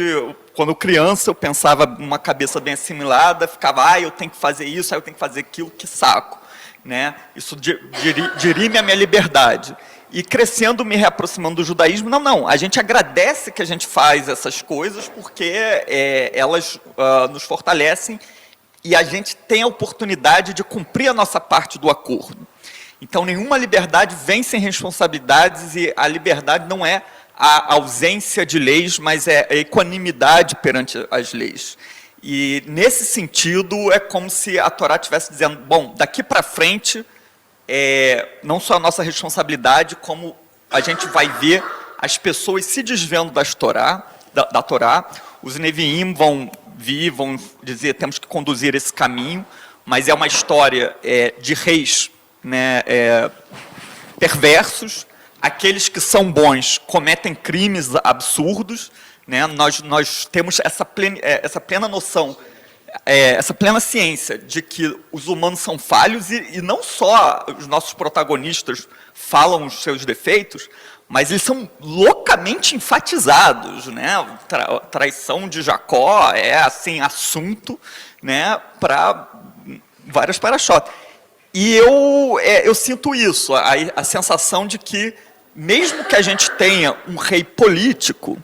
quando criança, eu pensava numa cabeça bem assimilada, ficava, eu tenho que fazer isso, eu tenho que fazer aquilo, que saco. Né? Isso dirime a minha liberdade. E crescendo, me reaproximando do judaísmo, não, a gente agradece que a gente faz essas coisas, porque elas nos fortalecem e a gente tem a oportunidade de cumprir a nossa parte do acordo. Então, nenhuma liberdade vem sem responsabilidades, e a liberdade não é a ausência de leis, mas é a equanimidade perante as leis. E, nesse sentido, é como se a Torá estivesse dizendo, bom, daqui para frente, não só a nossa responsabilidade, como a gente vai ver as pessoas se desvendo da Torá, os Neviim vão dizer, temos que conduzir esse caminho, mas é uma história de reis, né, perversos. Aqueles que são bons cometem crimes absurdos, né? Nós temos essa plena noção, essa plena ciência de que os humanos são falhos, e não só os nossos protagonistas falam os seus defeitos, mas eles são loucamente enfatizados, né? Traição de Jacó é assim assunto, né, para várias parachotes. E eu sinto isso, a sensação de que, mesmo que a gente tenha um rei político,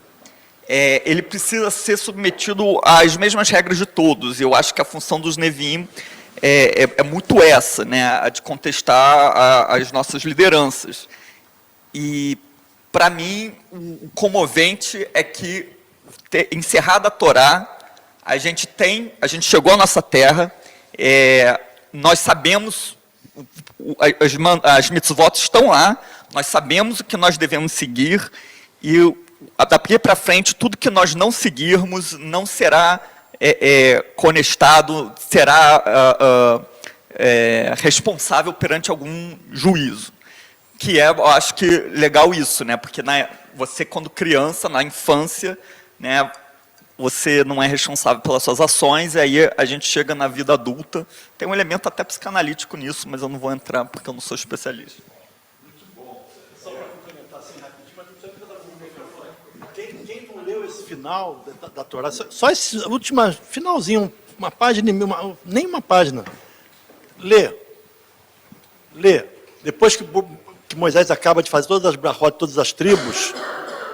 ele precisa ser submetido às mesmas regras de todos. E eu acho que a função dos Neviim é muito essa, né, a de contestar as nossas lideranças. E, para mim, o comovente é que, encerrada a Torá, a gente chegou à nossa terra, nós sabemos, as mitzvot estão lá, nós sabemos o que nós devemos seguir, e daqui para frente, tudo que nós não seguirmos não será conestado, será responsável perante algum juízo. Que eu acho que legal isso, né? Porque você, quando criança, na infância, né, você não é responsável pelas suas ações, e aí a gente chega na vida adulta. Tem um elemento até psicanalítico nisso, mas eu não vou entrar porque eu não sou especialista. Muito bom. Só para complementar assim rapidinho, mas não precisa dar no microfone. Quem não leu esse final da Torá, só esse último finalzinho, uma página, nem uma página. Lê. Depois que Moisés acaba de fazer todas as brachot, todas as tribos,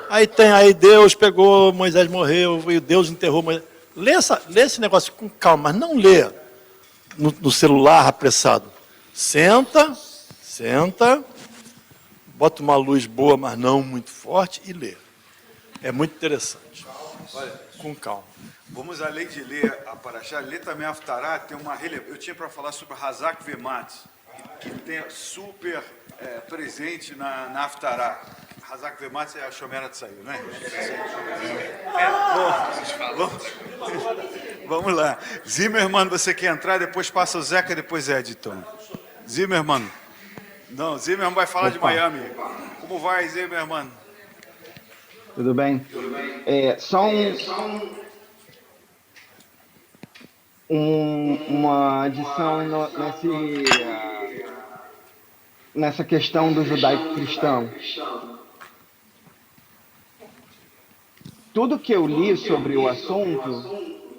aí Deus pegou, Moisés morreu, e Deus enterrou Moisés. Lê esse negócio com calma, mas não lê no celular apressado. Senta, bota uma luz boa, mas não muito forte, e lê. É muito interessante. Olha, com calma. Vamos, além de ler a Parashá, ler também a Haftará, tem uma relevância. Eu tinha para falar sobre Hazak Vemat, que tem super presente na Haftará. Hazak Vemat é a Shomera Tzayu, né? Vamos lá. Zimmermann, você quer entrar, depois passa o Zeca, depois Editon. Zimmermann. Não, Zimmermann vai falar de Miami. Como vai, Zimmermann? Tudo bem? Só uma adição nessa questão do judaico-cristão. Tudo que eu li sobre o assunto,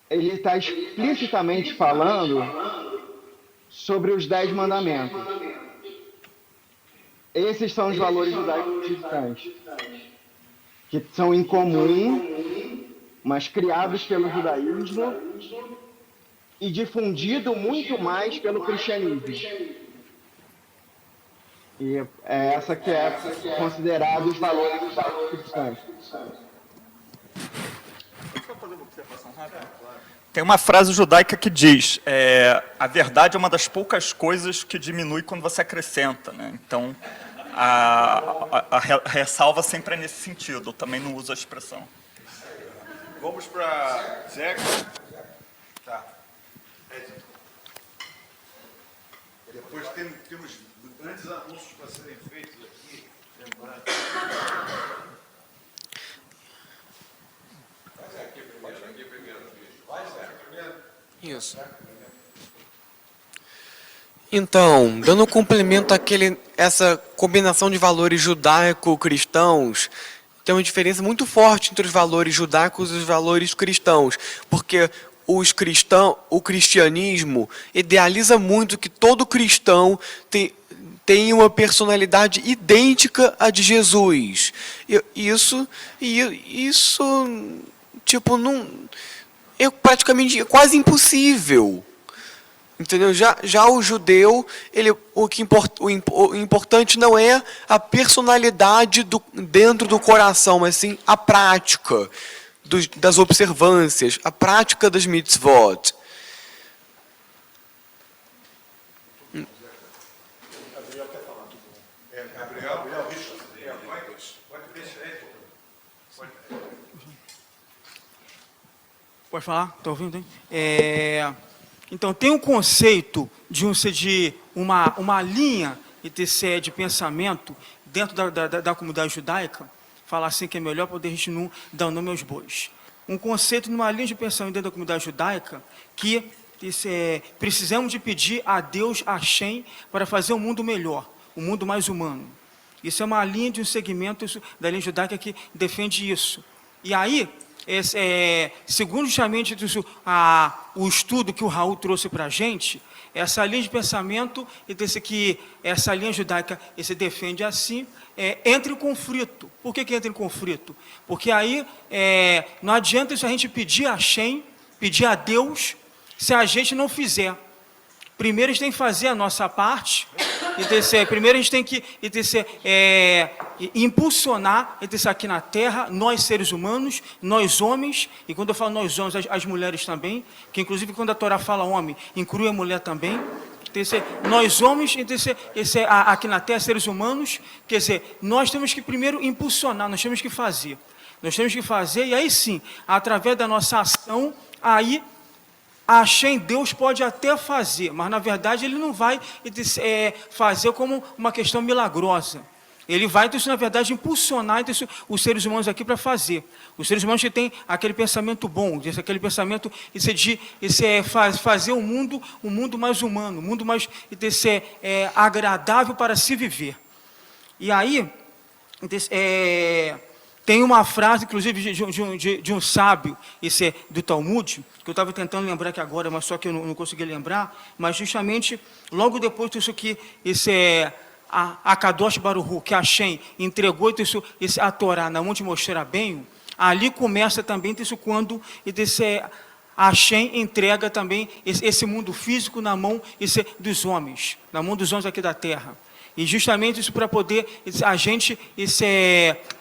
ele está explicitamente falando sobre os 10 mandamentos. Esses são os valores judaicos-cristãos, que são incomum, mas criados pelo judaísmo e difundido muito mais pelo cristianismo. E é essa que é considerado os valores judaicos-cristãos. Tem uma frase judaica que diz, a verdade é uma das poucas coisas que diminui quando você acrescenta, né? Então, a ressalva sempre é nesse sentido, eu também não uso a expressão. Vamos para Zeca. Tá. Depois temos grandes anúncios para serem feitos aqui. Isso. Então, dando complemento essa combinação de valores judaico-cristãos, tem uma diferença muito forte entre os valores judaicos e os valores cristãos, porque o cristianismo idealiza muito que todo cristão tem uma personalidade idêntica à de Jesus. Isso tipo, não é praticamente quase impossível. Entendeu? Já o judeu, o importante não é a personalidade dentro do coração, mas sim a prática das observâncias, a prática das mitzvot. Pode falar? Está ouvindo? Então, tem um conceito de uma linha de pensamento dentro da comunidade judaica, falar assim que é melhor poder a gente não dar o nome aos bois. Um conceito numa linha de pensamento dentro da comunidade judaica que precisamos de pedir a Deus Hashem para fazer um mundo melhor, um mundo mais humano. Isso é uma linha de um segmento da linha judaica que defende isso. E aí, segundo justamente o estudo que o Raul trouxe para a gente, essa linha de pensamento, essa linha judaica se defende assim, entra em conflito. Por que entra em conflito? Porque aí não adianta isso a gente pedir a Hashem, pedir a Deus, se a gente não fizer. Primeiro a gente tem que fazer a nossa parte, primeiro a gente tem que impulsionar aqui na Terra, nós seres humanos, nós homens, e quando eu falo nós homens, as mulheres também, que inclusive quando a Torá fala homem, inclui a mulher também. Nós homens, aqui na Terra, seres humanos, quer dizer, nós temos que primeiro impulsionar, nós temos que fazer. Nós temos que fazer, e aí sim, através da nossa ação, aí a Hashem, Deus pode até fazer, mas na verdade ele não vai fazer como uma questão milagrosa. Ele vai, então, na verdade, impulsionar então, os seres humanos aqui para fazer. Os seres humanos que têm aquele pensamento bom, aquele pensamento de fazer o mundo mais humano, o mundo mais agradável para se viver. E aí, tem uma frase, inclusive, de um sábio, do Talmud, que eu estava tentando lembrar aqui agora, mas só que eu não consegui lembrar, mas justamente, logo depois disso que a Kadosh Baruch Hu, que Hashem entregou a Torá na mão de Moshe Rabbeinu, ali começa também isso quando Hashem entrega também esse mundo físico na mão dos homens, na mão dos homens aqui da terra. E justamente isso para poder a gente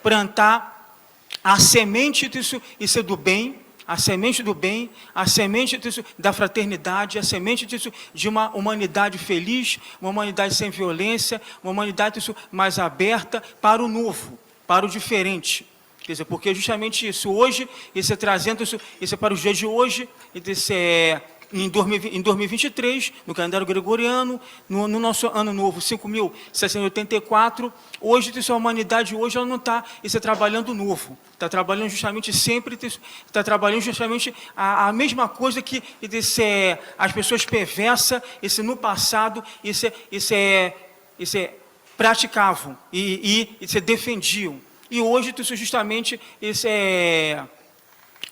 plantar a semente isso do bem, a semente do bem, a semente da fraternidade, a semente de uma humanidade feliz, uma humanidade sem violência, uma humanidade mais aberta para o novo, para o diferente. Quer dizer, porque justamente isso, hoje, trazendo isso para os dias de hoje, em 2023, no calendário gregoriano, no nosso ano novo, 5.684, hoje, a humanidade hoje ela não está trabalhando novo, está trabalhando justamente sempre, está trabalhando justamente a mesma coisa que as pessoas perversas, no passado, praticavam e defendiam. E hoje, isso justamente,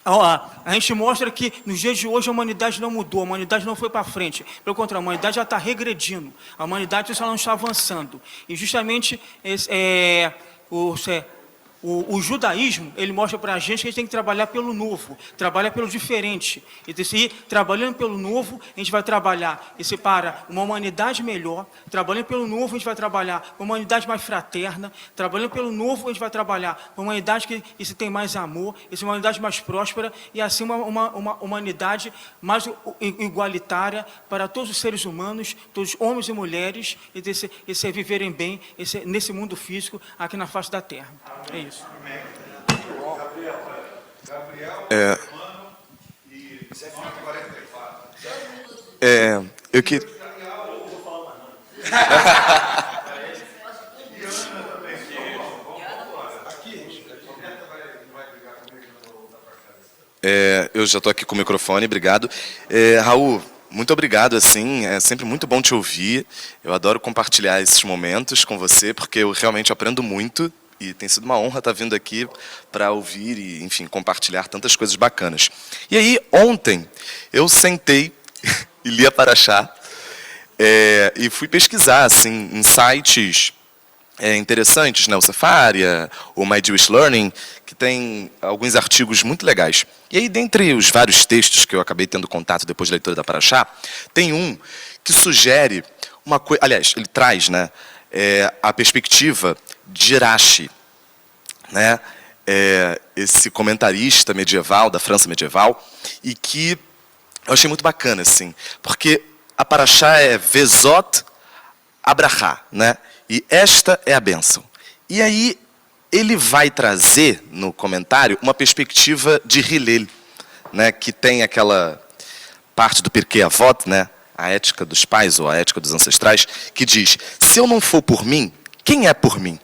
a gente mostra que nos dias de hoje a humanidade não mudou, a humanidade não foi para frente. Pelo contrário, a humanidade já está regredindo, a humanidade só não está avançando. E justamente o judaísmo, ele mostra para a gente que a gente tem que trabalhar pelo novo, trabalhar pelo diferente. E trabalhando pelo novo, a gente vai trabalhar para uma humanidade melhor, trabalhando pelo novo, a gente vai trabalhar para uma humanidade mais fraterna, trabalhando pelo novo, a gente vai trabalhar para uma humanidade que tem mais amor, uma humanidade mais próspera, e assim uma humanidade mais igualitária para todos os seres humanos, todos homens e mulheres, e viverem bem nesse mundo físico aqui na face da Terra. É isso. Eu que... eu já estou aqui com o microfone, obrigado. Raul, muito obrigado, assim, é sempre muito bom te ouvir. Eu adoro compartilhar esses momentos com você, porque eu realmente aprendo muito. E tem sido uma honra estar vindo aqui para ouvir e, enfim, compartilhar tantas coisas bacanas. E aí, ontem, eu sentei e li a Parashá e fui pesquisar assim, em sites interessantes, né? O Sefaria, o My Jewish Learning, que tem alguns artigos muito legais. E aí, dentre os vários textos que eu acabei tendo contato depois da leitura da Parashá, tem um que sugere uma coisa... Aliás, ele traz, né, a perspectiva de Rashi, né? Esse comentarista medieval, da França medieval, e que eu achei muito bacana, assim, porque a Parashá é Vezot Abrahá, né? E esta é a bênção. E aí ele vai trazer, no comentário, uma perspectiva de Hillel, né? Que tem aquela parte do Pirkei Avot, né? A ética dos pais, ou a ética dos ancestrais, que diz, se eu não for por mim, quem é por mim?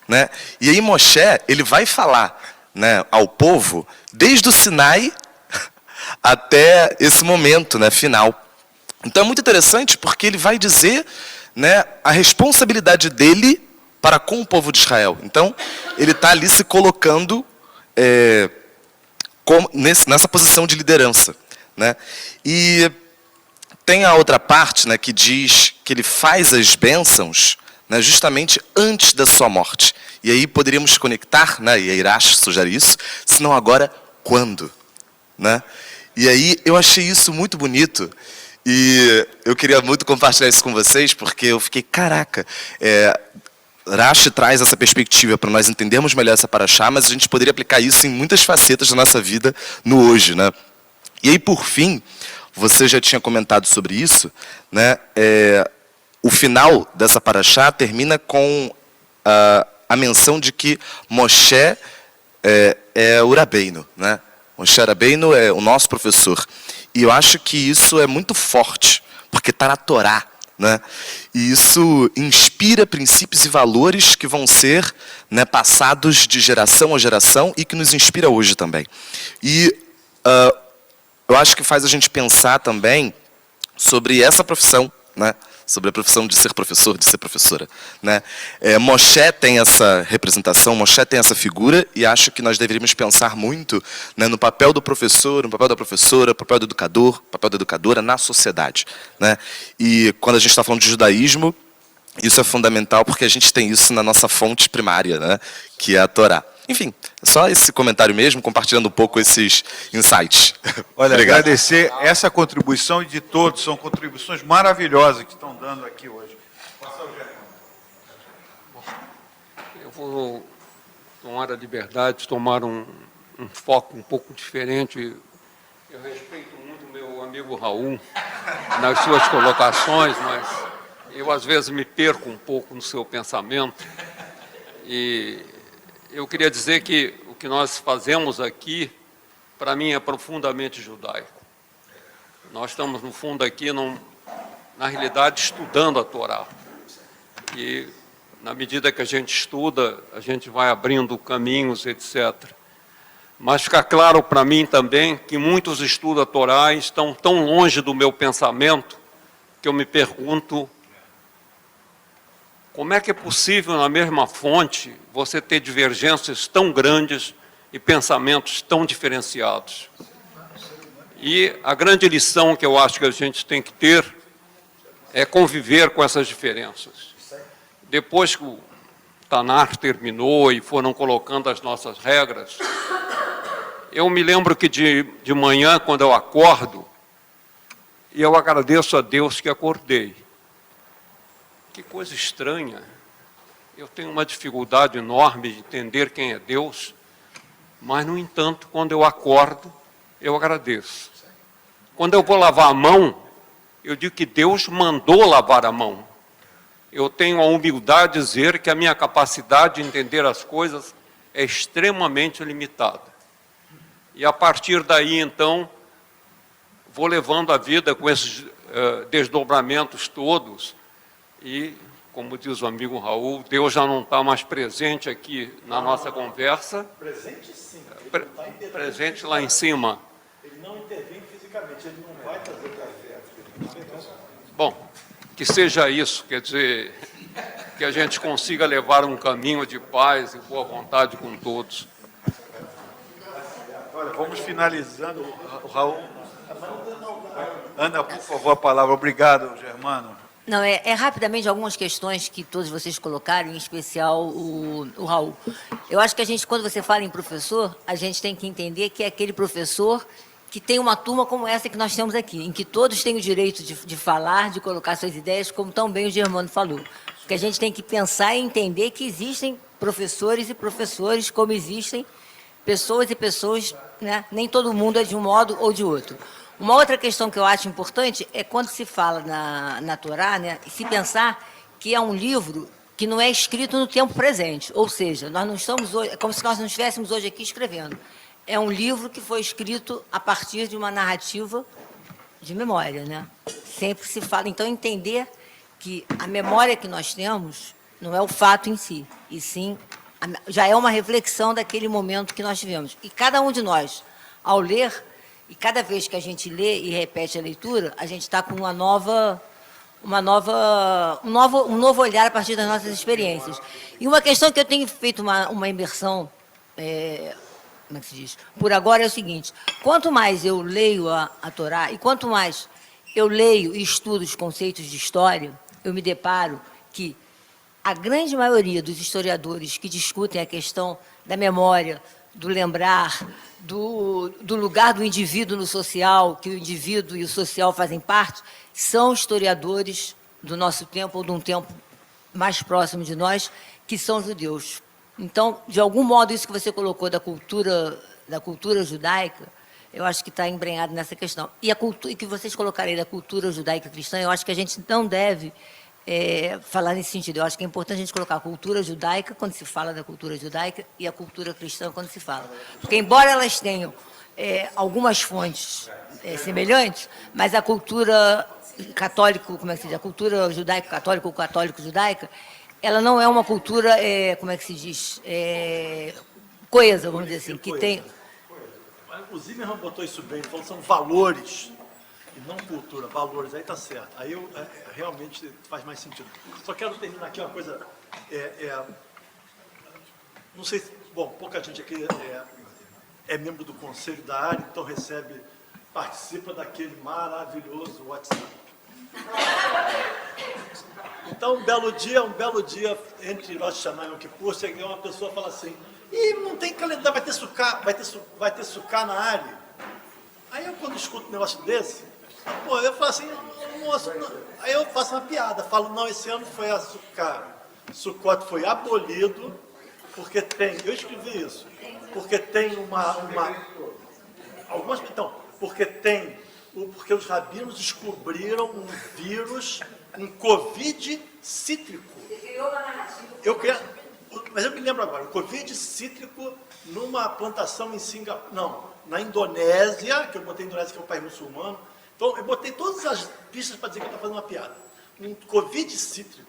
Né? E aí Moshe, ele vai falar, né, ao povo, desde o Sinai até esse momento, né, final. Então é muito interessante, porque ele vai dizer, né, a responsabilidade dele para com o povo de Israel. Então, ele está ali se colocando nessa posição de liderança. Né? E tem a outra parte, né, que diz que ele faz as bênçãos, né, justamente antes da sua morte. E aí poderíamos conectar, né, e a Irash sugere isso, se não agora, quando? Né? E aí eu achei isso muito bonito, e eu queria muito compartilhar isso com vocês, porque eu fiquei, caraca, Rashi traz essa perspectiva para nós entendermos melhor essa Parashá, mas a gente poderia aplicar isso em muitas facetas da nossa vida no hoje. Né? E aí, por fim, você já tinha comentado sobre isso, né? O final dessa Parashá termina com a menção de que Moshe é o Rabbeinu, né? Moshe Rabbeinu é o nosso professor. E eu acho que isso é muito forte, porque está na Torá, né? E isso inspira princípios e valores que vão ser, né, passados de geração a geração e que nos inspira hoje também. E eu acho que faz a gente pensar também sobre essa profissão, né? Sobre a profissão de ser professor, de ser professora, né? Moshe tem essa representação, Moshe tem essa figura, e acho que nós deveríamos pensar muito, né, no papel do professor, no papel da professora, no papel do educador, no papel da educadora na sociedade, né? E quando a gente está falando de judaísmo, isso é fundamental porque a gente tem isso na nossa fonte primária, né, que é a Torá. Enfim, só esse comentário mesmo, compartilhando um pouco esses insights. Olha, Obrigado. agradecer essa contribuição e de todos, são contribuições maravilhosas que estão dando aqui hoje. Eu vou tomar a liberdade de tomar um foco um pouco diferente. Eu respeito muito o meu amigo Raul nas suas colocações, mas eu às vezes me perco um pouco no seu pensamento. E eu queria dizer que o que nós fazemos aqui, para mim, é profundamente judaico. Nós estamos, no fundo, aqui, na realidade, estudando a Torá. E, na medida que a gente estuda, a gente vai abrindo caminhos, etc. Mas fica claro para mim também que muitos estudos a Torá estão tão longe do meu pensamento que eu me pergunto: como é que é possível, na mesma fonte, você ter divergências tão grandes e pensamentos tão diferenciados? E a grande lição que eu acho que a gente tem que ter é conviver com essas diferenças. Depois que o Tanar terminou e foram colocando as nossas regras, eu me lembro que de manhã, quando eu acordo, eu agradeço a Deus que acordei. Que coisa estranha. Eu tenho uma dificuldade enorme de entender quem é Deus, mas, no entanto, quando eu acordo, eu agradeço. Quando eu vou lavar a mão, eu digo que Deus mandou lavar a mão. Eu tenho a humildade de dizer que a minha capacidade de entender as coisas é extremamente limitada. E, a partir daí, então, vou levando a vida com esses desdobramentos todos. E, como diz o amigo Raul, Deus já não está mais presente aqui na nossa conversa. Presente sim. Presente lá em cima. Ele não intervém fisicamente, ele não vai fazer café. Bom, que seja isso, quer dizer, que a gente consiga levar um caminho de paz e boa vontade com todos. Olha, vamos finalizando. O Raul. Ana, por favor, a palavra. Obrigado, Germano. Não, rapidamente algumas questões que todos vocês colocaram, em especial o Raul. Eu acho que a gente, quando você fala em professor, a gente tem que entender que é aquele professor que tem uma turma como essa que nós temos aqui, em que todos têm o direito de falar, de colocar suas ideias, como tão bem o Germano falou. Que a gente tem que pensar e entender que existem professores e professores, como existem pessoas e pessoas, né? Nem todo mundo é de um modo ou de outro. Uma outra questão que eu acho importante é quando se fala na Torá, né, se pensar que é um livro que não é escrito no tempo presente, ou seja, nós não estamos hoje, é como se nós não estivéssemos hoje aqui escrevendo. É um livro que foi escrito a partir de uma narrativa de memória, né? Sempre se fala, então, entender que a memória que nós temos não é o fato em si, e sim, já é uma reflexão daquele momento que nós tivemos. E cada um de nós, ao ler, e cada vez que a gente lê e repete a leitura, a gente está com um novo olhar a partir das nossas experiências. E uma questão que eu tenho feito uma imersão, como é que se diz? Por agora é o seguinte: quanto mais eu leio a Torá, e quanto mais eu leio e estudo os conceitos de história, eu me deparo que a grande maioria dos historiadores que discutem a questão da memória, do lembrar, do lugar do indivíduo no social, que o indivíduo e o social fazem parte, são historiadores do nosso tempo, ou de um tempo mais próximo de nós, que são judeus. Então, de algum modo, isso que você colocou da cultura judaica, eu acho que está embrenhado nessa questão. E que vocês colocarem da cultura judaica cristã, eu acho que a gente não deve falar nesse sentido. Eu acho que é importante a gente colocar a cultura judaica quando se fala da cultura judaica e a cultura cristã quando se fala. Porque, embora elas tenham algumas fontes semelhantes, mas a cultura católico, como é que se diz? A cultura judaico-católica ou católico-judaica, ela não é uma cultura, como é que se diz? Coesa, vamos dizer assim, que tem... O Zimmermann botou isso bem, ele falou que são valores, e não cultura, valores, aí está certo. Aí realmente faz mais sentido. Só quero terminar aqui uma coisa, não sei, bom, pouca gente aqui é membro do conselho da área, então participa daquele maravilhoso WhatsApp. Então, um belo dia, entre Rosh Hashanah e Yom Kippur, chega uma pessoa e fala assim, não tem calendário, vai ter sucá na área. Aí eu, quando escuto um negócio desse, eu falo assim, moço, aí eu faço uma piada, falo, não, esse ano foi a sucá. Sukkot foi abolido, porque tem, eu escrevi isso, porque tem porque os rabinos descobriram um vírus, um Covid cítrico. Mas eu me lembro agora, o Covid cítrico numa plantação em Singapura, não, na Indonésia, que eu botei Indonésia, que é um país muçulmano. Então, eu botei todas as pistas para dizer que eu estou fazendo uma piada. Um Covid cítrico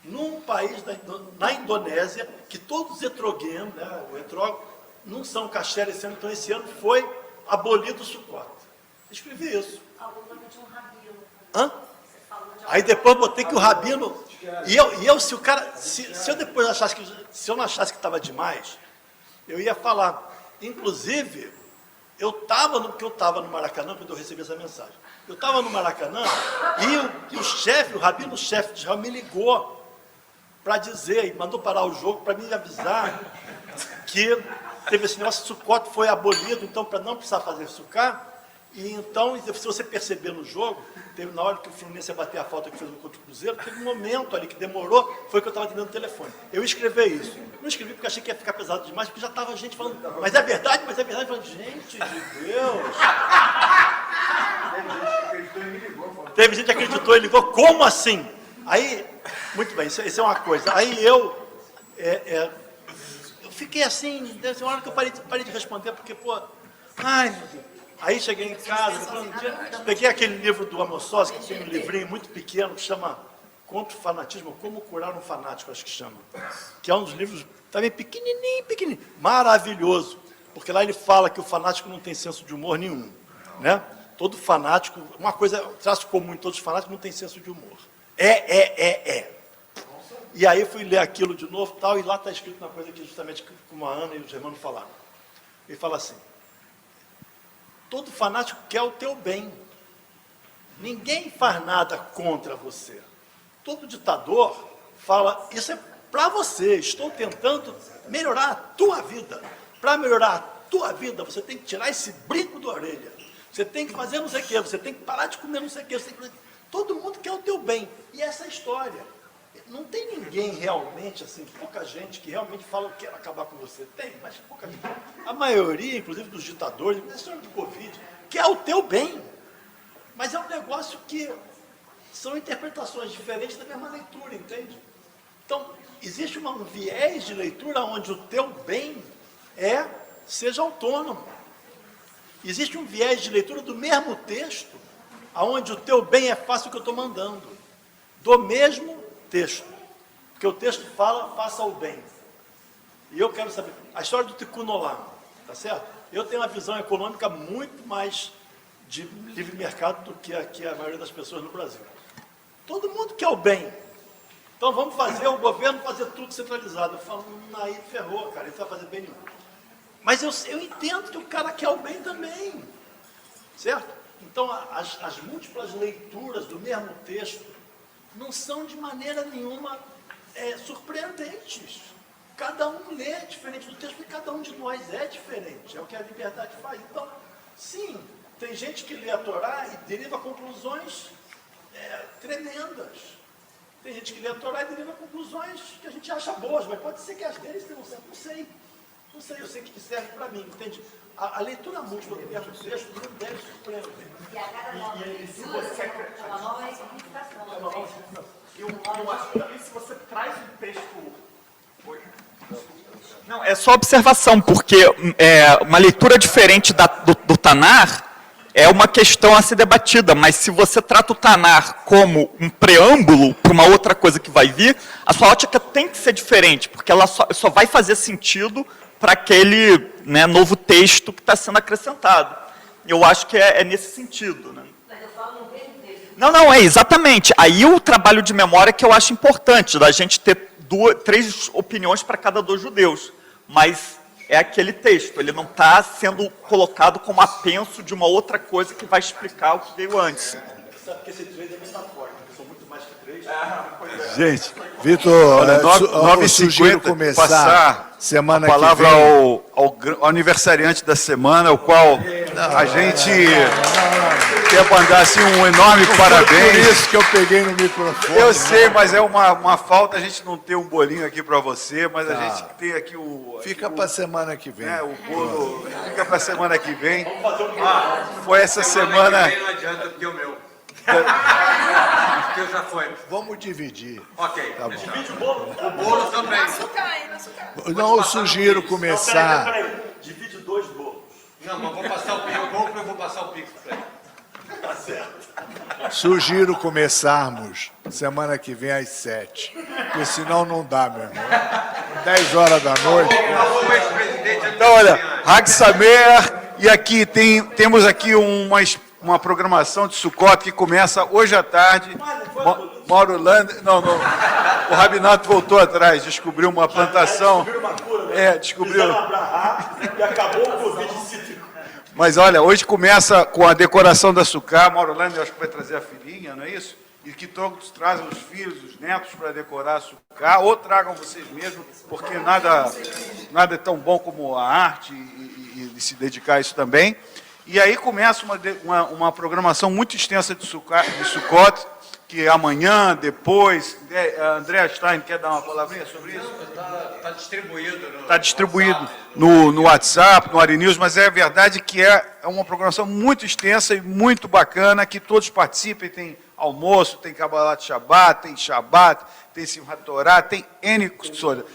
num país na Indonésia, que todos os etroguenos, né, o etrógeno, não são kasher esse ano, então esse ano foi abolido o Sukkot. Escrevi isso. Hã? Aí depois botei que o rabino... Se eu depois achasse se eu não achasse que estava demais, eu ia falar. Inclusive, porque eu estava no Maracanã, quando eu recebi essa mensagem. Eu estava no Maracanã e o rabino-chefe de Israel me ligou para dizer, e mandou parar o jogo para me avisar que teve esse negócio, Sukkot foi abolido, então para não precisar fazer sucá. E então, se você perceber no jogo, teve na hora que o Fluminense ia bater a falta que fez contra o Cruzeiro, teve um momento ali que demorou, foi que eu estava atendendo o telefone. Eu escrevi isso. Não escrevi porque achei que ia ficar pesado demais, porque já estava gente falando, mas é verdade, mas é verdade. Eu falei, gente de Deus. Teve gente que acreditou e ligou, como assim? Aí, muito bem, isso é uma coisa. Aí eu fiquei assim, deve uma hora que eu parei de responder, porque, ai meu Deus. Aí cheguei em casa, peguei aquele livro do Amos Oz, que tem um livrinho muito pequeno, que chama Contra o Fanatismo, Como Curar um Fanático, acho que chama. Que é um dos livros também pequenininho, maravilhoso. Porque lá ele fala que o fanático não tem senso de humor nenhum. Né? Todo fanático, uma coisa, traço comum em todos os fanáticos, não tem senso de humor. E aí fui ler aquilo de novo, e lá está escrito uma coisa que justamente como a Ana e o Germano falaram. Ele fala assim, todo fanático quer o teu bem. Ninguém faz nada contra você. Todo ditador fala, isso é para você, estou tentando melhorar a tua vida. Para melhorar a tua vida, você tem que tirar esse brinco da orelha. Você tem que fazer não sei o quê, você tem que parar de comer não sei o quê. Todo mundo quer o teu bem. E essa é a história. Não tem ninguém realmente, assim, pouca gente que realmente fala que quer acabar com você. Tem, mas pouca gente. A maioria, inclusive dos ditadores, na história do Covid, quer o teu bem. Mas é um negócio que são interpretações diferentes da mesma leitura, entende? Então, existe um viés de leitura onde o teu bem seja autônomo. Existe um viés de leitura do mesmo texto, onde o teu bem é fácil o que eu estou mandando. Do mesmo texto. Porque o texto fala, faça o bem. E eu quero saber, a história do Tikkun Olam, tá certo? Eu tenho uma visão econômica muito mais de livre mercado do que aqui a maioria das pessoas no Brasil. Todo mundo quer o bem. Então vamos fazer o governo fazer tudo centralizado. Eu falo, aí ferrou, cara, ele não vai fazer bem nenhum. Mas eu entendo que o cara quer o bem também. Certo? Então as múltiplas leituras do mesmo texto não são de maneira nenhuma surpreendentes. Cada um lê diferente do texto, porque cada um de nós é diferente. É o que a liberdade faz. Então, sim, tem gente que lê a Torá e deriva conclusões tremendas. Tem gente que lê a Torá e deriva conclusões que a gente acha boas, mas pode ser que as deles tenham certo. Não sei, eu sei que serve para mim, entende? A leitura múltipla do mesmo texto não deve surpreender. E a cada nova leitura é uma nova significação. Eu acho que também, se você traz um texto... Não, é só observação, porque uma leitura diferente do Tanar é uma questão a ser debatida, mas se você trata o Tanar como um preâmbulo para uma outra coisa que vai vir, a sua ótica tem que ser diferente, porque ela só vai fazer sentido para aquele, né, novo texto que está sendo acrescentado. Eu acho que é nesse sentido. Né? Mas eu falo no mesmo texto. Não, é exatamente. Aí o trabalho de memória que eu acho importante, da gente ter 3 opiniões para cada 2 judeus. Mas é aquele texto, ele não está sendo colocado como apenso de uma outra coisa que vai explicar o que veio antes. Sabe que esse 3 é metafórico, porque são muito mais que 3. Gente, Vitor, 9h50, passar semana a palavra que vem. ao aniversariante da semana, o qual a gente quer mandar assim, um enorme parabéns. Por isso que eu peguei no microfone. Eu sei, mas é uma falta a gente não ter um bolinho aqui para você, mas a gente tem aqui o... Fica para semana que vem. O bolo fica para semana que vem. Foi essa semana... Não adianta porque o meu. Porque já foi. Vamos dividir. Ok. Tá bom. Divide o bolo. O bolo também. Não, eu sugiro começar... Peraí. Divide 2 bolos. Não, mas vou passar o pix. Eu compro e vou passar o pix para ele. Tá certo. Sugiro começarmos semana que vem às 7. Porque senão não dá, meu irmão. 10 horas da noite. Então, olha, Hag Sameach, e aqui temos aqui uma programação de Sukkot que começa hoje à tarde. Mauro Lander, não, o Rabinato voltou atrás, descobriu uma plantação. Descobriu. E acabou o Covid cítrico. Mas olha, hoje começa com a decoração da Sukkah. Mauro Lander, acho que vai trazer a filhinha, não é isso? E que todos trazem os filhos, os netos para decorar a Sukkah, ou tragam vocês mesmos, porque nada é tão bom como a arte e se dedicar a isso também. E aí começa uma programação muito extensa de Sukkot, que amanhã, depois... André Stein quer dar uma palavrinha sobre isso? Está distribuído. Está distribuído no WhatsApp, no Ari News, mas é verdade que é uma programação muito extensa e muito bacana, que todos participem. Tem almoço, tem Kabbalat Shabbat, tem Simchat Torah, tem N coisas.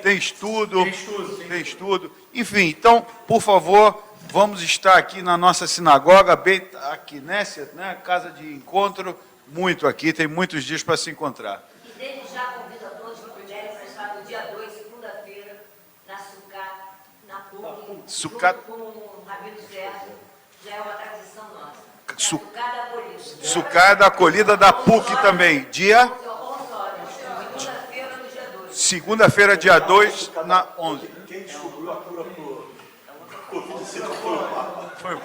Tem estudo. Enfim, então, por favor, vamos estar aqui na nossa sinagoga, Beit HaKnesset, né? Casa de encontro, muito aqui, tem muitos dias para se encontrar. E desde já convido a todos que puderem para estar no dia 2, segunda-feira, na Sukkah, na PUC, Sukkah. junto com o Rabino Sérgio, já é uma tradição nossa. Sukkah da Acolhida. Sukkah da Acolhida da PUC também, dia... Segunda-feira, dia 2. Segunda-feira, dia 2, na 11. Quem descobriu a cura pro Covid cítrico foi o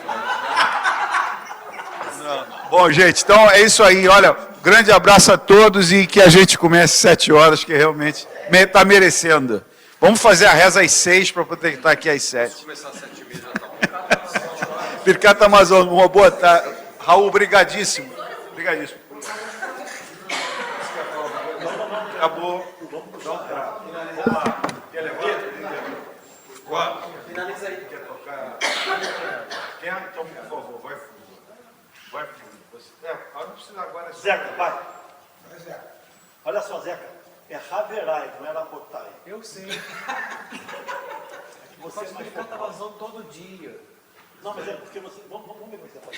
Bom, gente, então é isso aí. Olha, grande abraço a todos e que a gente comece 7 horas, que realmente está merecendo. Vamos fazer a reza às 6 para poder estar aqui às 7. Começar às 7h30 já está. Birkat Amazon, uma boa tarde. Raul, brigadíssimo. Obrigadíssimo. Acabou. Vamos lá. Quer levar? Finaliza aí. Quer tocar? Quer? Então, por favor, vai fundo. Vai fundo. Não precisa agora. Zeca, vai. Olha só, Zeca. É Haverai, não é Rabotai. Eu sei. Você ficar vazando todo dia. Não, mas é porque você... Vamos ver como você faz.